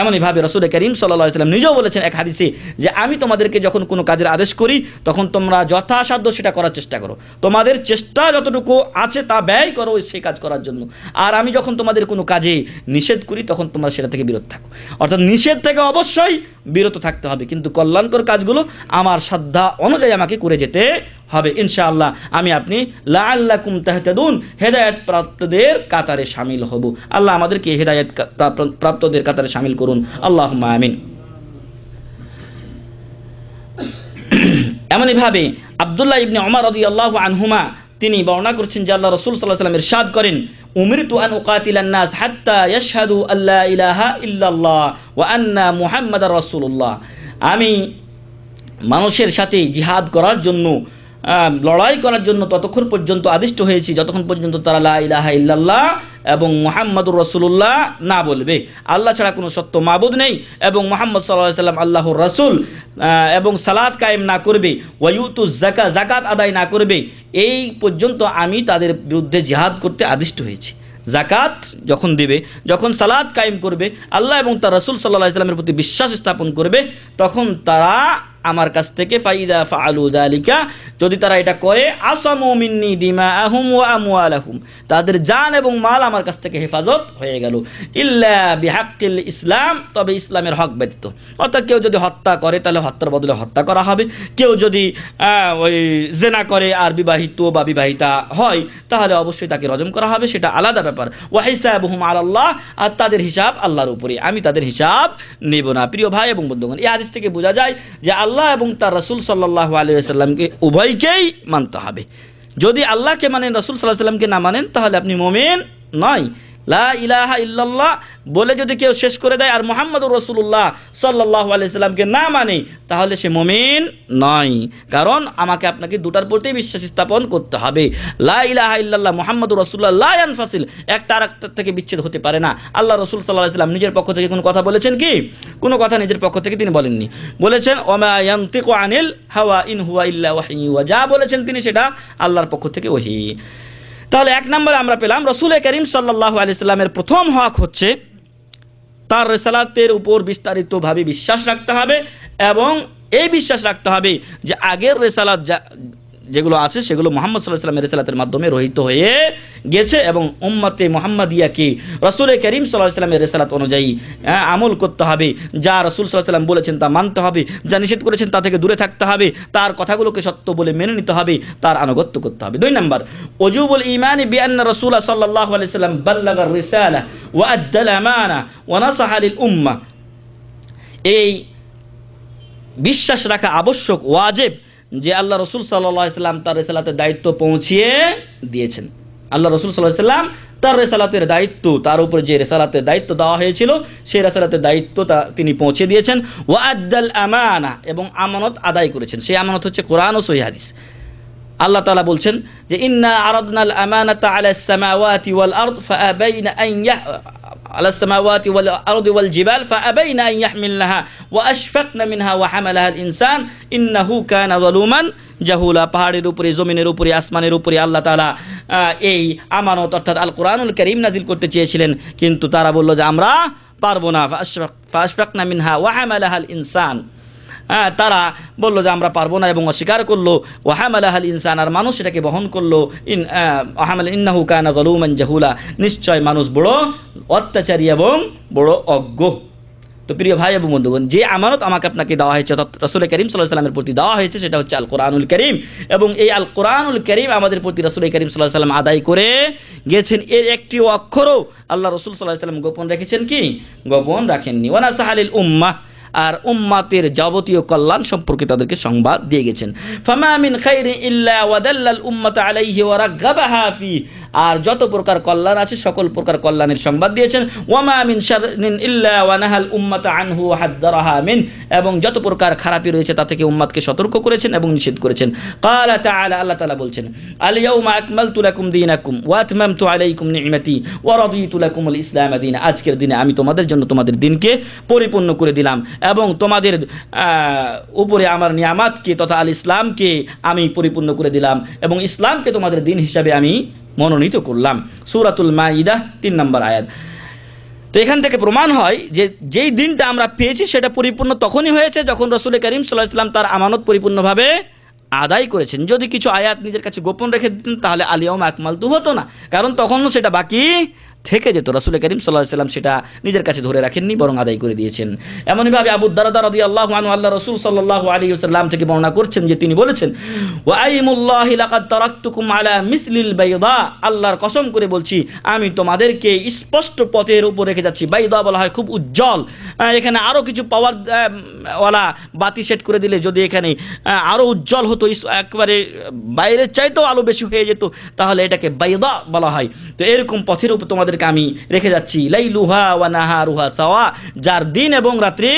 এমনইভাবে রাসূল করিম সাল্লাল্লাহু আলাইহি ওয়াসাল্লাম নিজেও বলেছেন এক হাদিসে যে আমি তোমাদেরকে যখন কোনো কাজের আদেশ করি তখন তোমরা যথাসাধ্য সেটা করার চেষ্টা করো, তোমাদের চেষ্টা যতটুকু আছে তা ব্যয় করো সেই কাজ করার জন্য। আর আমি যখন তোমাদের কোনো কাজে নিষেধ করি তখন তোমরা সেটা থেকে বিরত থাকো। অর্থাৎ নিষেধ থেকে অবশ্যই বিরত থাকতে হবে, কিন্তু কল্যাণকর কাজগুলো আমার শ্রদ্ধা অনুযায়ী আমাকে করে যেতে হবে। ইনশাআল্লাহ আমি আপনি লাআল্লাকুম তাহতাদুন, হেদায়েত প্রাপ্তদের কাতারে শামিল হব। আল্লাহ আমাদেরকে হেদায়েত প্রাপ্তদের কাতারে শামিল করুন, আল্লাহুম্মা আমিন। এমনইভাবে আব্দুল্লাহ ইবনে ওমর রাদিয়াল্লাহু আনহুমা তিনি বর্ণনা করছেন যে আল্লাহ রাসূল সাল্লাল্লাহু আলাইহি ওয়াসাল্লাম ইরশাদ করেন উমিরতু আন উকাতিলান নাস হাত্তা ইয়াশহাদু আল্লা ইলাহা ইল্লাল্লাহ ওয়া আন্না মুহাম্মাদার রাসূলুল্লাহ, আমি মানুষের সাথে জিহাদ করার জন্য, লড়াই করার জন্য ততক্ষণ পর্যন্ত আদিষ্ট হয়েছি যতক্ষণ পর্যন্ত তারা লা ইলাহা ইল্লাল্লাহ এবং মুহাম্মাদুর রাসূলুল্লাহ না বলবে, আল্লাহ ছাড়া কোনো সত্য মাবুদ নেই এবং মুহাম্মদ সাল্লাল্লাহু আলাইহি সাল্লাম আল্লাহর রাসূল, এবং সালাত কায়েম না করবে, ওয়ায়ুতুজ যাকাত, যাকাত আদায় না করবে, এই পর্যন্ত আমি তাদের বিরুদ্ধে জিহাদ করতে আদিষ্ট হয়েছি। যাকাত যখন দেবে, যখন সালাত কায়েম করবে, আল্লাহ এবং তার রাসূল সাল্লাল্লাহু আলাইহি সাল্লামের প্রতি বিশ্বাস স্থাপন করবে, তখন তারা আমার কাছ থেকে ফাইদা ফাআলু যালিকা, যদি তারা এটা করে, আসামু মিন্নি দিমাআহুম ওয়া আমওয়ালাহুম, তাদের জান এবং মাল আমার কাছ থেকে হেফাজত হয়ে গেল, ইল্লা বিহাক্কিল ইসলাম, তবে ইসলামের হক ব্যতীত। অর্থাৎ কেউ যদি হত্যা করে তাহলে হত্যার বদলে হত্যা করা হবে, কেউ যদি ওই জেনা করে আর বিবাহিত বা বিবাহিতা হয় তাহলে অবশ্যই তাকে রজম করা হবে, সেটা আলাদা ব্যাপার। ওয়া হিসাবুহুম আলাল্লাহ, আর তাদের হিসাব আল্লাহর উপরে, আমি তাদের হিসাব নেব না। প্রিয় ভাই এবং বন্ধুগণ, এই হাদিস থেকে বোঝা যায় যে আল্লাহ এবং তার রাসূল সাল্লাল্লাহু আলাইহি ওয়াসাল্লামকে উভয়কেই মানতে হবে। যদি আল্লাহকে মানেন, রাসূল সাল্লাল্লাহু আলাইহি ওয়াসাল্লামকে না মানেন, তাহলে আপনি মুমিন নয়। লা ইলাহা ইল্লাল্লাহ বলে যদি কেউ শেষ করে দেয় আর মুহাম্মাদুর রাসূলুল্লাহ সাল্লাল্লাহু আলাইহি সাল্লামকে না মানে, তাহলে সে মুমিন নয়। কারণ আমাকে আপনাকে দুটার প্রতি বিশ্বাস স্থাপন করতে হবে। লা ইলাহা ইল্লাল্লাহ মুহাম্মাদুর রাসূলুল্লাহ লা ইয়ানফাসিল, একটা আরেকটার থেকে বিচ্ছেদ হতে পারে না। আল্লাহ রাসূল সাল্লাল্লাহু আলাইহি সাল্লাম নিজের পক্ষ থেকে কোনো কথা বলেছেন কি? কোনো কথা নিজের পক্ষ থেকে তিনি বলেননি। বলেছেন ওমা ইয়ানতিকু আনিল হাওয়া ইন হুয়া ইল্লা ওয়াহয়ু, যা বলেছেন তিনি সেটা আল্লাহর পক্ষ থেকে ওহী। তাহলে এক নম্বরে আমরা পেলাম রাসূল করিম সাল্লাল্লাহু আলাইহি সাল্লামের প্রথম হক হচ্ছে তার রিসালাতের উপর বিস্তারিতভাবে বিশ্বাস রাখতে হবে, এবং এই বিশ্বাস রাখতে হবে যে আগের রিসালাত যেগুলো আছে সেগুলো মুহাম্মদ সাল্লাল্লাহু আলাইহি ওয়াসাল্লামের রিসালাতের মাধ্যমে রহিত হয়ে গেছে, এবং উম্মতে মুহাম্মাদিয়াকে রাসূল করিম সাল্লাল্লাহু আলাইহি ওয়াসাল্লামের রিসালাত অনুযায়ী আমল করতে হবে। যা রাসূল সাল্লাল্লাহু আলাইহি ওয়াসাল্লাম বলেছেন তা মানতে হবে, যা নিষেধ করেছেন তা থেকে দূরে থাকতে হবে, তার কথাগুলোকে সত্য বলে মেনে নিতে হবে, তার আনুগত্য করতে হবে। 2 নম্বর, ওয়াজিবুল ঈমান বিআন্না রাসূল সাল্লাল্লাহু আলাইহি ওয়াসাল্লাম বাল্লাগার রিসালা ওয়া আদ্দাল আমানা ওয়া নাসাহা লিল উম্মাহ, এই বিশ্বাস রাখা আবশ্যক, ওয়াজিব, যে আল্লাহ রসুল সাল্লাল্লাহু আলাইহি ওয়াসাল্লাম তার রিসালাতের দায়িত্ব পৌঁছিয়ে দিয়েছেন। আল্লাহ রসুল সাল্লাল্লাহু আলাইহি ওয়াসাল্লাম তার রিসালাতের দায়িত্ব, তার উপর যে রিসালাতের দায়িত্ব দেওয়া হয়েছিল সেই রিসালাতের দায়িত্ব তিনি পৌঁছে দিয়েছেন। ওয়া আদ্দাল আমানা, এবং আমানত আদায় করেছেন। সেই আমানত হচ্ছে কোরআন ও সহিহ হাদিস। আল্লাহ তাআলা বলছেন যে ইন্না আরাদনাল আমানাতা আলাস সামাওয়াতি ওয়াল আরদ ফাআবাইনা আন على السماوات والأرض والجبال فأبين أن يحملنها وأشفقن منها وحملها الإنسان إنه كان ظلوما জাহুলা। পাহাড়ের উপরে, জমিনের উপরে, আসমানের উপরে আল্লাহ তাআলা এই আমানত অর্থাৎ আল কোরআনুল কারীম নাজিল করতে চেয়েছিলেন, কিন্তু তারা বলল যে আমরা পারবো না। ফাআশফাকনা মিনহা ওয়া হামালাহাল ইনসান, তারা বলল যে আমরা পারবো না এবং অস্বীকার করলো। ওয়া হামালাহাল ইনসান, আর মানুষ এটাকে বহন করলো। ইন্নাহু কানা যালুমান জাহুলা, নিশ্চয় মানুষ বড় অত্যাচারী এবং বড় অজ্ঞ। তো প্রিয় ভাই এবং বন্ধুগণ, যে আমানত আমাকে আপনাকে দেওয়া হয়েছে অর্থাৎ রাসূল করিম সাল্লাল্লাহু আলাইহি ওয়াসাল্লামের প্রতি দেওয়া হয়েছে সেটা হচ্ছে আল কোরআনুল কারীম, এবং এই আল কোরআনুল কারীম আমাদের প্রতি রাসূল করিম সাল্লাল্লাহু আলাইহি ওয়াসাল্লাম আদায় করে গেছেন। এর একটি অক্ষরও আল্লাহ রাসূল সাল্লাল্লাহু আলাইহি ওয়াসাল্লাম গোপন রেখেছেন কি? গোপন রাখেননি। ওয়া নাসাহা লিল উম্মাহ, আর উম্মাতের যাবতীয় কল্যাণ সম্পর্কে তাদেরকে সংবাদ দিয়ে গেছেন। ফামা মিন খাইরিন ইল্লা ওয়াদাল্লাল উম্মাতা আলাইহি ওয়া রাগাবাহা ফি, আর যত প্রকার কল্যাণ আছে সকল প্রকার কল্যাণের সংবাদ দিয়েছেন। ওয়ামা মিন শাররিন ইল্লা ওয়া নাহাল উম্মাতা আনহু ওয়া হাদ্দারাহা মিন, এবং যত প্রকার খারাপি রয়েছে তা থেকে উম্মাতকে সতর্ক করেছেন এবং নিষেধ করেছেন। ক্বালা তাআলা, আল্লাহ তাআলা বলছেন আল ইয়াউমা আকমালতু লাকুম দীনাকুম ওয়া আতমামতু আলাইকুম নি'মাতি ওয়া রাদিতু লাকুমুল ইসলাম দীনা, আজকের দিনে আমি তোমাদের জন্য তোমাদের দিনকে পরিপূর্ণ করে দিলাম এবং তোমাদের উপরে আমার নিয়ামতকে তথা আল ইসলামকে আমি পরিপূর্ণ করে দিলাম এবং ইসলামকে তোমাদের দিন হিসাবে আমি মনোনীত করলাম। সূরাতুল মাইদা 3 নম্বর আয়াত। তো এখান থেকে প্রমাণ হয় যে যেই দিনটা আমরা পেয়েছি সেটা পরিপূর্ণ তখনই হয়েছে যখন রাসূল করিম সাল্লাল্লাহু আলাইহি ওয়াসাল্লাম তার আমানত পরিপূর্ণভাবে আদায় করেছেন। যদি কিছু আয়াত নিজের কাছে গোপন রেখে দিতেন তাহলে আল ইয়াউমা আকমালতু হতো না, কারণ তখনও সেটা বাকি থেকে যেত, রাসূল করিম সাল্লাল্লাহু আলাইহি ওয়াসাল্লাম সেটা নিজের কাছে ধরে রাখেননি, বরং আদায় করে দিয়েছেন। এমনইভাবে আবু দারদা রাদিয়াল্লাহু আনহু আল্লাহ রাসূল সাল্লাল্লাহু আলাইহি ওয়াসাল্লাম থেকে বর্ণনা করছেন যে তিনি বলেছেন, ওয়া আইমুল্লাহি লাকাদ তারাকতুকুম আলা মিসলিল বাইদা, আল্লাহর কসম করে বলছি আমি তোমাদেরকে স্পষ্ট পথের উপর রেখে যাচ্ছি। বাইদা বলা হয় খুব উজ্জ্বল, এখানে আরও কিছু পাওয়ার ওয়ালা বাতি সেট করে দিলে যদি এখানে আরও উজ্জ্বল হতো, একবারে বাইরের চাইতেও আলো বেশি হয়ে যেত, তাহলে এটাকে বাইদা বলা হয়। তো এরকম পথের উপর তোমাদেরকে আমি রেখে যাচ্ছি। লাইলুহা ওয়া নাহারুহা সাওয়া, যার দিন এবং রাত্রি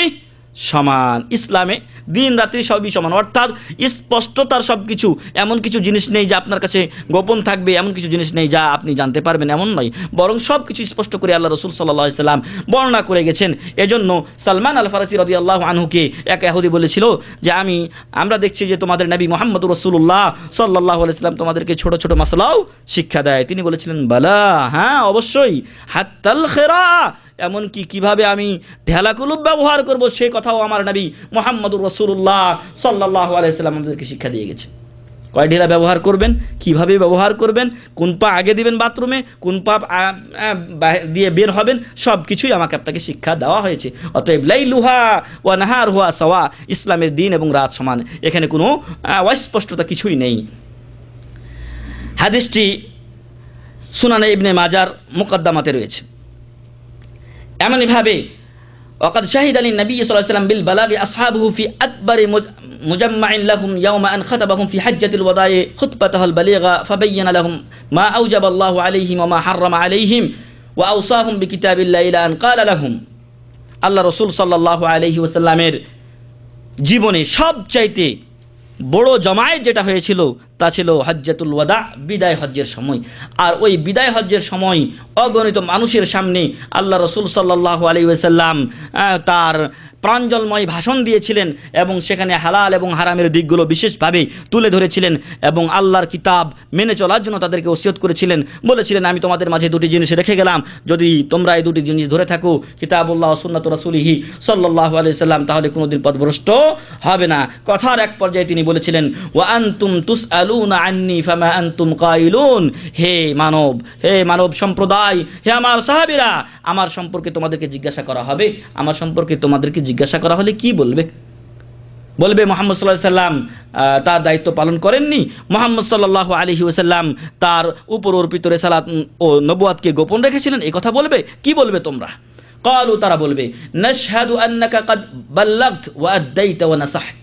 সমান। ইসলামে দিন রাত্রি সবই সমান, অর্থাৎ স্পষ্টতার সব কিছু, এমন কিছু জিনিস নেই যা আপনার কাছে গোপন থাকবে, এমন কিছু জিনিস নেই যা আপনি জানতে পারবেন, এমন নয়, বরং সব কিছু স্পষ্ট করে আল্লাহ রাসূল সাল্লাল্লাহু আলাইহি ওয়াসাল্লাম বর্ণনা করে গেছেন। এজন্য সালমান আল ফারসি রাদিয়াল্লাহু আনহুকে এক ইহুদি বলেছিল যে আমরা দেখছি যে তোমাদের নবী মুহাম্মদুর রাসূলুল্লাহ সাল্লাল্লাহু আলাইহি ওয়াসাল্লাম তোমাদেরকে ছোট ছোট মাসলাও শিক্ষা দেয়। তিনি বলেছিলেন, বালা, হ্যাঁ অবশ্যই, হাত্তাল খেরা, এমনকি কীভাবে আমি ঢেলাকুলুপ ব্যবহার করব সে কথাও আমার নবী মুহাম্মদুর রাসূলুল্লাহ সাল্লাল্লাহু আলাইহি ওয়াসাল্লাম আমাদেরকে শিক্ষা দিয়ে গেছে। কয় ঢেলা ব্যবহার করবেন, কিভাবে ব্যবহার করবেন, কোন পা আগে দিবেন বাথরুমে, কোন পা দিয়ে বের হবেন, সব কিছুই আমাকে আপনাকে শিক্ষা দেওয়া হয়েছে। অতএব লাইলুহা ওয়া নাহারুহা সাওয়া, ইসলামের দিন এবং রাত সমান, এখানে কোনো অস্পষ্টতা কিছুই নেই। হাদিসটি সুনানে ইবনে মাজার মুকদ্দমাতে রয়েছে। এমনইভাবে ওয়াকাদ শাহিদা লিন নবী সাল্লাল্লাহু আলাইহি ওয়াসাল্লাম বিল বালাগি আসহাবুহু ফি আকবারি মুজাম্মাইন লাহুম ইয়াওমা আন খাতাবাহুম ফি হাজ্জাতিল ওয়াদাই খুতবাতাহুল বালিগা ফাবায়্যানা লাহুম মা আওজাবাল্লাহু আলাইহিম ওয়া মা হাররামা আলাইহিম ওয়া আওসাহুম বিকিতাবিল্লাহি ইলা আন ক্বালা লাহুম। আল্লাহ রাসূল সাল্লাল্লাহু আলাইহি ওয়াসাল্লামের জীবনে সবচাইতে বড় জমায়েত যেটা হয়েছিল তা ছিল হজ্জাতুল ওয়াদা, বিদায় হজ্জের সময়। আর ওই বিদায় হজ্জের সময় অগণিত মানুষের সামনে আল্লাহ রাসূল সাল্লাল্লাহু আলাইহি ওয়াসাল্লাম তার প্রাঞ্জলময় ভাষণ দিয়েছিলেন এবং সেখানে হালাল এবং হারামের দিকগুলো বিশেষভাবে তুলে ধরেছিলেন এবং আল্লাহর কিতাব মেনে চলার জন্য তাদেরকে ওসিয়ত করেছিলেন। বলেছিলেন, আমি তোমাদের মাঝে দুটি জিনিস রেখে গেলাম, যদি তোমরা এই দুটি জিনিস ধরে থাকো, কিতাবুল্লাহ ও সুন্নাত রাসূলিহি সাল্লাল্লাহু আলাইহি ওয়াসাল্লাম, তাহলে কোনোদিন পথভ্রষ্ট হবে না। কথার এক পর্যায়ে তিনি বলেছিলেন, ওয়া আনতুম তুসআলুনা আন্নী ফামা আনতুম কাইলুন, হে মানব সম্প্রদায়, হে আমার সাহাবীরা, আমার সম্পর্কে তোমাদেরকে জিজ্ঞাসা করা হবে, আমার সম্পর্কে তোমাদেরকে জিজ্ঞাসা করা হলে কি বলবে? মুহাম্মদ সাল্লাল্লাহু আলাইহি ওয়াসাল্লাম তার দায়িত্ব পালন করেননি, মুহাম্মদ সাল্লাল্লাহু আলাইহি ওয়াসাল্লাম তার উপর অর্পিত রিসালাত ও নবুয়াতকে গোপন রেখেছিলেন, এই কথা বলবে? কি বলবে তোমরা? ক্বালু, তারা বলবে, নাশহাদু আন্নাকা কাদ বাল্লাগত ওয়া আদ্দাইতা ওয়া নাসাহত।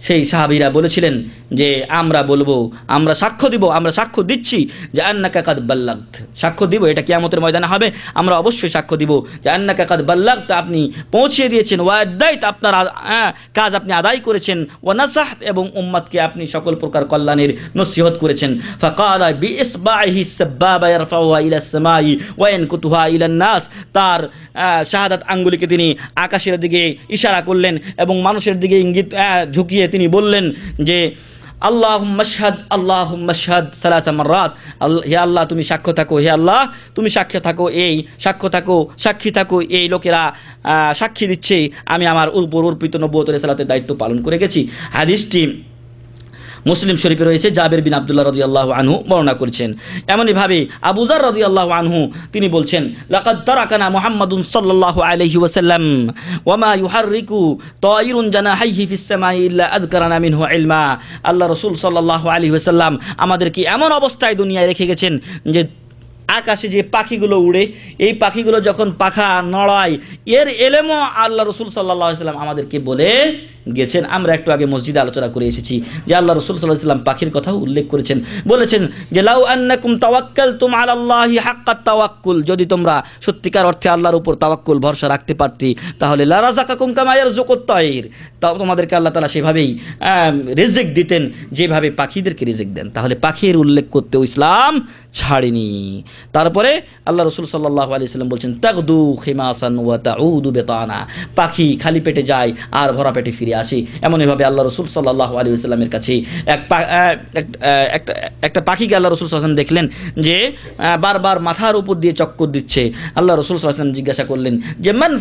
সেই সাহাবীরা বলেছিলেন যে আমরা বলবো, আমরা সাক্ষ্য দিব, আমরা সাক্ষ্য দিচ্ছি যে আন্নাকা কাদ বাল্লাগত, সাক্ষ্য দিব, এটা কিয়ামতের ময়দানে হবে, আমরা অবশ্যই সাক্ষ্য দিব যে আন্নাকা কাদ বাল্লাগত, আপনি পৌঁছিয়ে দিয়েছেন, ওয়া আদ্দাইত, আপনার কাজ আপনি আদায় করেছেন, ওয়া নাসাহত, এবং উম্মতকে আপনি সকল প্রকার কল্যাণের নসিহত করেছেন। ফাকালা বিইসবাইহি সাব্বাবা ইয়ারফাউহা ইলাস সামাই ওয়া ইয়ানকুতুহা ইলান নাস, তার শাহাদাত আঙ্গুলিকে তিনি আকাশের দিকে ইশারা করলেন এবং মানুষের দিকে ইঙ্গিত ঝুঁকিয়ে তিনি বললেন যে আল্লাহুম্মা শাহাদ, আল্লাহুম্মা শাহাদ সালাসা মাররাত, হে আল্লাহ তুমি সাক্ষ্য থাকো, হে আল্লাহ তুমি সাক্ষ্য থাকো, সাক্ষী থাকো, এই লোকেরা সাক্ষী দিচ্ছে আমি আমার উপর অর্পিত নবুয়ত রিসালাতের দায়িত্ব পালন করে গেছি। হাদিসটি মুসলিম শরীফে রয়েছে, জাবের বিন আব্দুল্লাহ রাদিয়াল্লাহু আনহু বর্ণনা করেছেন। এমনইভাবে আবু যার রাদিয়াল্লাহু আনহু তিনি বলছেন, লাকাদ তারাকানা মুহাম্মাদুন সাল্লাল্লাহু আলাইহি ওয়াসাল্লাম ওয়া মা ইউহাররিকু তায়রুন জানাহাইহি ফিস সামাই ইল্লা আযকারানা মিনহু ইলমা। আল্লাহ রাসূল সাল্লাল্লাহু আলাইহি ওয়াসাল্লাম আমাদেরকে এমন অবস্থায় দুনিয়ায় রেখে গেছেন যে আকাশে যে পাখিগুলো উড়ে, এই পাখিগুলো যখন পাখা নড়ায়, এর এলেমও আল্লাহ রাসূল সাল্লাল্লাহু আলাইহি ওয়াসাল্লাম আমাদেরকে বলে গেছেন। আমরা একটু আগে মসজিদে আলোচনা করে এসেছি যে আল্লাহ রাসূল সাল্লাল্লাহু আলাইহি ওয়াসাল্লাম পাখির কথাও উল্লেখ করেছেন, বলেছেন যে লাউ আন্নাকুম তাওয়াক্কালতুম আলাল্লাহি হাক্কাত তাওয়াক্কুল, যদি তোমরা সত্যিকার অর্থে আল্লাহর উপর তাওয়াক্কুল ভরসা রাখতে পারতে, তাহলে লা রাযাকাকুম কামা ইয়ারযুকুত তায়র, তোমাদেরকে আল্লাহ তাআলা সেভাবেই রিজিক দিতেন যেভাবে পাখিদেরকে রিজিক দেন। তাহলে পাখির উল্লেখ করতেও ইসলাম ছাড়েনি। তারপরে আল্লাহ রাসূল সাল্লাল্লাহু আলাইহি ওয়াসাল্লাম বলছেন, তাগদু খিমাসান ওয়া তাউদু বিতানা, পাখি খালি পেটে যায় আর ভরা পেটে ফিরে ফিরে আসে। এমনইভাবে আল্লাহ রসুল সাল্লাল্লাহু আলাইহি ওয়াসাল্লামের কাছে একটা পাখিকে আল্লাহ রসুল সাল্লাল্লাহু আলাইহি ওয়াসাল্লাম দেখলেন যে বারবার মাথার উপর দিয়ে চক্কর দিচ্ছে। আল্লাহ রসুল সাল্লাল্লাহু আলাইহি ওয়াসাল্লাম জিজ্ঞাসা করলেন যে মান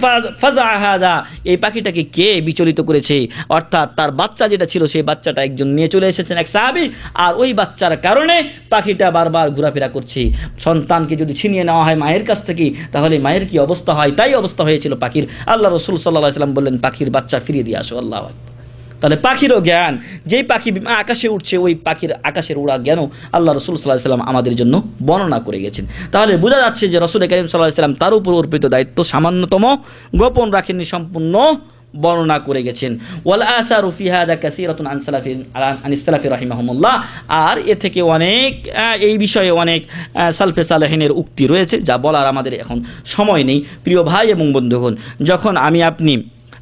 ফাজা হাযা, এই পাখিটাকে কে বিচলিত করেছে? অর্থাৎ তার বাচ্চা যেটা ছিল সেই বাচ্চাটা একজন নিয়ে চলে এসেছেন, এক সাহাবী, আর ওই বাচ্চার কারণে পাখিটা বারবার ঘোরাফেরা করছে। সন্তানকে যদি ছিনিয়ে নেওয়া হয় মায়ের কাছ থেকে তাহলে মায়ের কি অবস্থা হয়, তাই অবস্থা হয়েছিল পাখির। আল্লাহ রসুল সাল্লাল্লাহু আলাইহি ওয়াসাল্লাম বললেন পাখির বাচ্চা ফিরিয়ে দিয়ে আসো। আল্লাহু আকবার। তাহলে পাখিরও জ্ঞান, যেই পাখি আকাশে উঠছে ওই পাখির আকাশের উড়া জ্ঞানও আল্লাহ রসুল সাল্লাল্লাহু আলাইহি ওয়াসাল্লাম আমাদের জন্য বর্ণনা করে গেছেন। তাহলে বোঝা যাচ্ছে যে রসুল করিম সাল্লাল্লাহু আলাইহি ওয়াসাল্লাম তার উপর অর্পিত দায়িত্ব সামান্যতম গোপন রাখেননি, সম্পূর্ণ বর্ণনা করে গেছেন। ওয়াল আসারু ফি হাদা কাসীরাতুন আন সালাফি রাহিমাহুমুল্লাহ। আর এ থেকে অনেক এই বিষয়ে অনেক সালফে সালেহিনের উক্তি রয়েছে যা বলার আমাদের এখন সময় নেই। প্রিয় ভাই এবং বন্ধুগণ, যখন আমি আপনি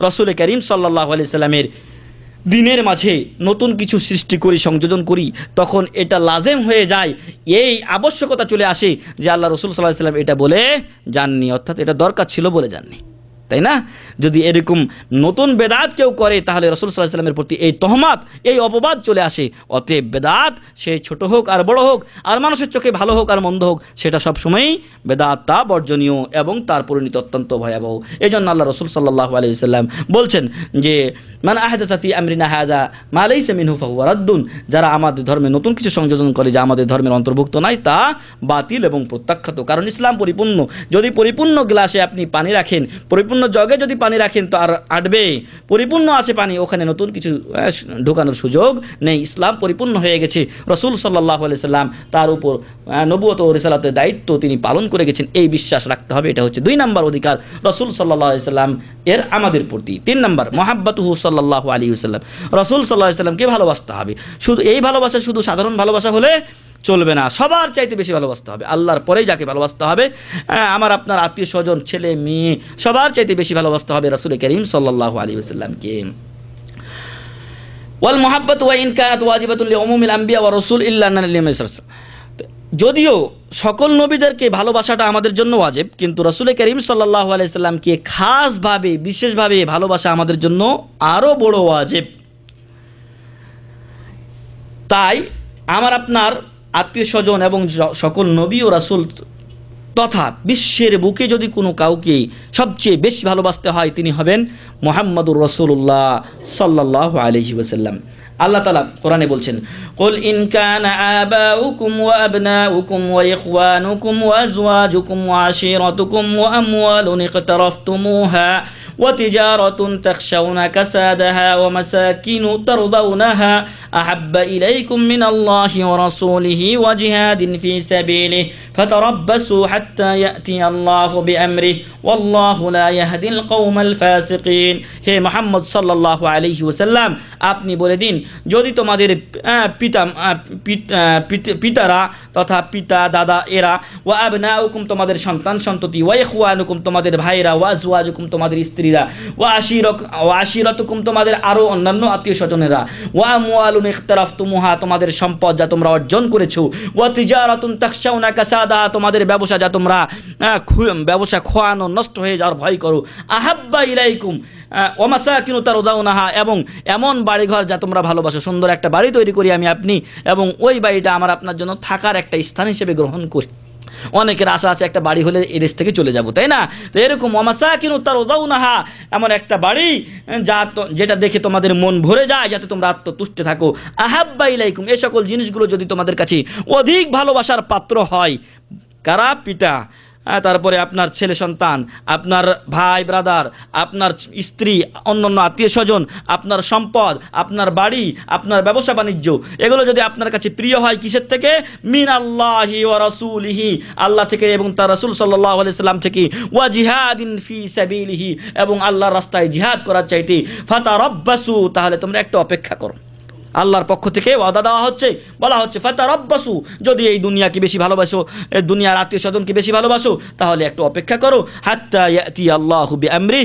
রসুল করিম সাল্লাল্লাহু আলাইহি সাল্লামের দিনের মাঝে নতুন কিছু সৃষ্টি করি, সংযোজন করি, তখন এটা লাজেম হয়ে যায়, এই আবশ্যকতা চলে আসে যে আল্লাহ রসুল সাল্লাল্লাহু আলাইহি সাল্লাম এটা বলে যাননি, অর্থাৎ এটা দরকার ছিল বলে যাননি, তাই না? যদি এরকম নতুন বেদাত কেউ করে তাহলে রসুল সাল্লাল্লাহু আলাইহি সাল্লামের প্রতি এই তহমাত, এই অপবাদ চলে আসে। অতএব বেদাত সে ছোট হোক আর বড় হোক, আর মানুষের চোখে ভালো হোক আর মন্দ হোক, সেটা সবসময়ই বেদাতটা বর্জনীয় এবং তার পরিণতি অত্যন্ত ভয়াবহ। এই জন্য আল্লাহ রসুল সাল্লাল্লাহু আলাইহি সাল্লাম বলছেন যে মান আহদাসা ফি আমরিনা হাযা মা লাইসা মিনহু ফাহুয়া রাদ্দুন, যারা আমাদের ধর্মে নতুন কিছু সংযোজন করে যা আমাদের ধর্মের অন্তর্ভুক্ত নাই তা বাতিল এবং প্রত্যাখ্যাত। কারণ ইসলাম পরিপূর্ণ। যদি পরিপূর্ণ গ্লাসে আপনি পানি রাখেন, পরিপূর্ণ জগে যদি পানি রাখেন তো আর আটবে, পরিপূর্ণ আছে পানি, ওখানে নতুন কিছু ঢোকানোর সুযোগ নেই। ইসলাম পরিপূর্ণ হয়ে গেছে। রসুল সাল্লাল্লাহু আলাইহি সাল্লাম তার উপর নবুয়ত ও রিসালাতের দায়িত্ব তিনি পালন করে গেছেন, এই বিশ্বাস রাখতে হবে। এটা হচ্ছে 2 নম্বর অধিকার রসুল সাল্লাল্লাহু আলাইহি সাল্লাম এর আমাদের প্রতি। 3 নম্বর মুহাব্বাতুহু সাল্লাল্লাহু আলাইহি ওয়াসাল্লাম, রসুল সাল্লাল্লাহু আলাইহি সাল্লামকে ভালোবাসতে হবে। শুধু এই ভালোবাসা শুধু সাধারণ ভালোবাসা হলে চলবে না, সবার চাইতে বেশি ভালোবাসতে হবে। আল্লাহর পরেই যাকে ভালোবাসতে হবে, আমার আপনার আত্মীয় স্বজন, ছেলে মেয়ে, সবার চাইতে বেশি ভালোবাসতে হবে রাসূল করিম সাল্লাল্লাহু আলাইহি ওয়াসাল্লামকে। ওয়াল মুহাব্বাতু ওয়া ইন কানাত ওয়াজিবাতুন লিউমুমিল আম্বিয়া ওয়া রাসূল ইল্লা লিমান। যদিও সকল নবীদেরকে ভালোবাসাটা আমাদের জন্য ওয়াজিব, কিন্তু রাসূল করিম সাল্লাল্লাহু আলাইহি ওয়াসাল্লামকে খাসভাবে বিশেষভাবে ভালোবাসা আমাদের জন্য আরও বড় ওয়াজিব। তাই আমার আপনার আত্মীয় স্বজন এবং সকল নবী ও রাসূল তথা বিশ্বের বুকে যদি কোনো কাউকে সবচেয়ে বেশি ভালোবাসতে হয় তিনি হবেন মুহাম্মাদুর রাসূলুল্লাহ সাল্লাল্লাহু আলাইহি ওয়াসাল্লাম। আল্লাহ তাআলা কোরআনে বলছেন, কুল ইন কানা আবাউকুম ওয়া আবনাউকুম ওয়া ইখওয়ানুকুম ওয়া আজওয়াজুকুম ওয়া আশীরাতুকুম ওয়া আমওয়ালুন ইকতারাফতুমুহা وتجارة تخشون كسادها ومساكن ترضونها أحب إليكم من الله ورسوله وجهاد في سبيله فتربصوا حتى يأتي الله بأمره والله لا يهدي القوم الفاسقين। হে মুহাম্মদ সাল্লাল্লাহু আলাইহি ওয়াসাল্লাম, আপনি বলে দিন, যদি তোমাদের পিতারা তথা পিতা দাদা এরা, ওয়া আবনাউকুম তোমাদের সন্তান সন্ততি, ওয়া ইখওয়ানুকুম তোমাদের ভাইরা, ওয়া আজওয়াজুকুম তোমাদের স্ত্রীরা, ওয়া আশীরাতুকুম তোমাদের আরও অন্যান্য আত্মীয় স্বজনেরা, ওয়া আমওয়ালুন ইখতারাফতুমুহা তোমাদের সম্পদ যা তোমরা অর্জন করেছো, ওয়া তিজারাতুন তাখশাউনা কাসাদাহা তোমাদের ব্যবসা যা তোমরা ব্যবসা খোয়ানো নষ্ট হয়ে যাওয়ার ভয় করো, আহাব্বা ইলাইকুম ওয়া মাসাকিনু তারদাউনাহা এবং এমন বাড়িঘর যা তোমরা ভালোবাসো, সুন্দর একটা বাড়ি তৈরি করি আমি আপনি এবং ওই বাড়িটা আমার আপনার জন্য থাকার একটা স্থান হিসেবে গ্রহণ করি। অনেকের আশা আছে একটা বাড়ি হলে এই দেশ থেকে চলে যাব, তাই না? তো এরকম ওয়া মাসাকিনু তারদাউনাহা এমন একটা বাড়ি যেটা দেখে তোমাদের মন ভরে যায়, যাতে তোমরা আত্মতুষ্টে থাকো, আহাব্বা ইলাইকুম এই সকল জিনিসগুলো যদি তোমাদের কাছে অধিক ভালোবাসার পাত্র হয়, কারা? পিতা, তারপরে আপনার ছেলে সন্তান, আপনার ভাই ব্রাদার, আপনার স্ত্রী, অন্যান্য আত্মীয় স্বজন, আপনার সম্পদ, আপনার বাড়ি, আপনার ব্যবসা বাণিজ্য, এগুলো যদি আপনার কাছে প্রিয় হয় কিসের থেকে? মিনাল্লাহি ওয়া রাসূলিহি আল্লাহ থেকে এবং তার রাসূল সাল্লাল্লাহু আলাইহি সাল্লাম থেকে, ওয়া জিহাদিন ফি সাবিলিহি এবং আল্লাহর রাস্তায় জিহাদ করার চাইতে, ফাতারাব্বাসু তাহলে তোমরা একটু অপেক্ষা করো। আল্লাহর পক্ষ থেকে ওয়াদা দেওয়া হচ্ছে, বলা হচ্ছে ফাতারাব্বাসু, যদি এই দুনিয়াকে বেশি ভালোবাসো, দুনিয়ার আত্মীয় স্বজনকে বেশি ভালোবাসো, তাহলে একটু অপেক্ষা করো, হাত্তা ইয়াতি আল্লাহু বিআমরি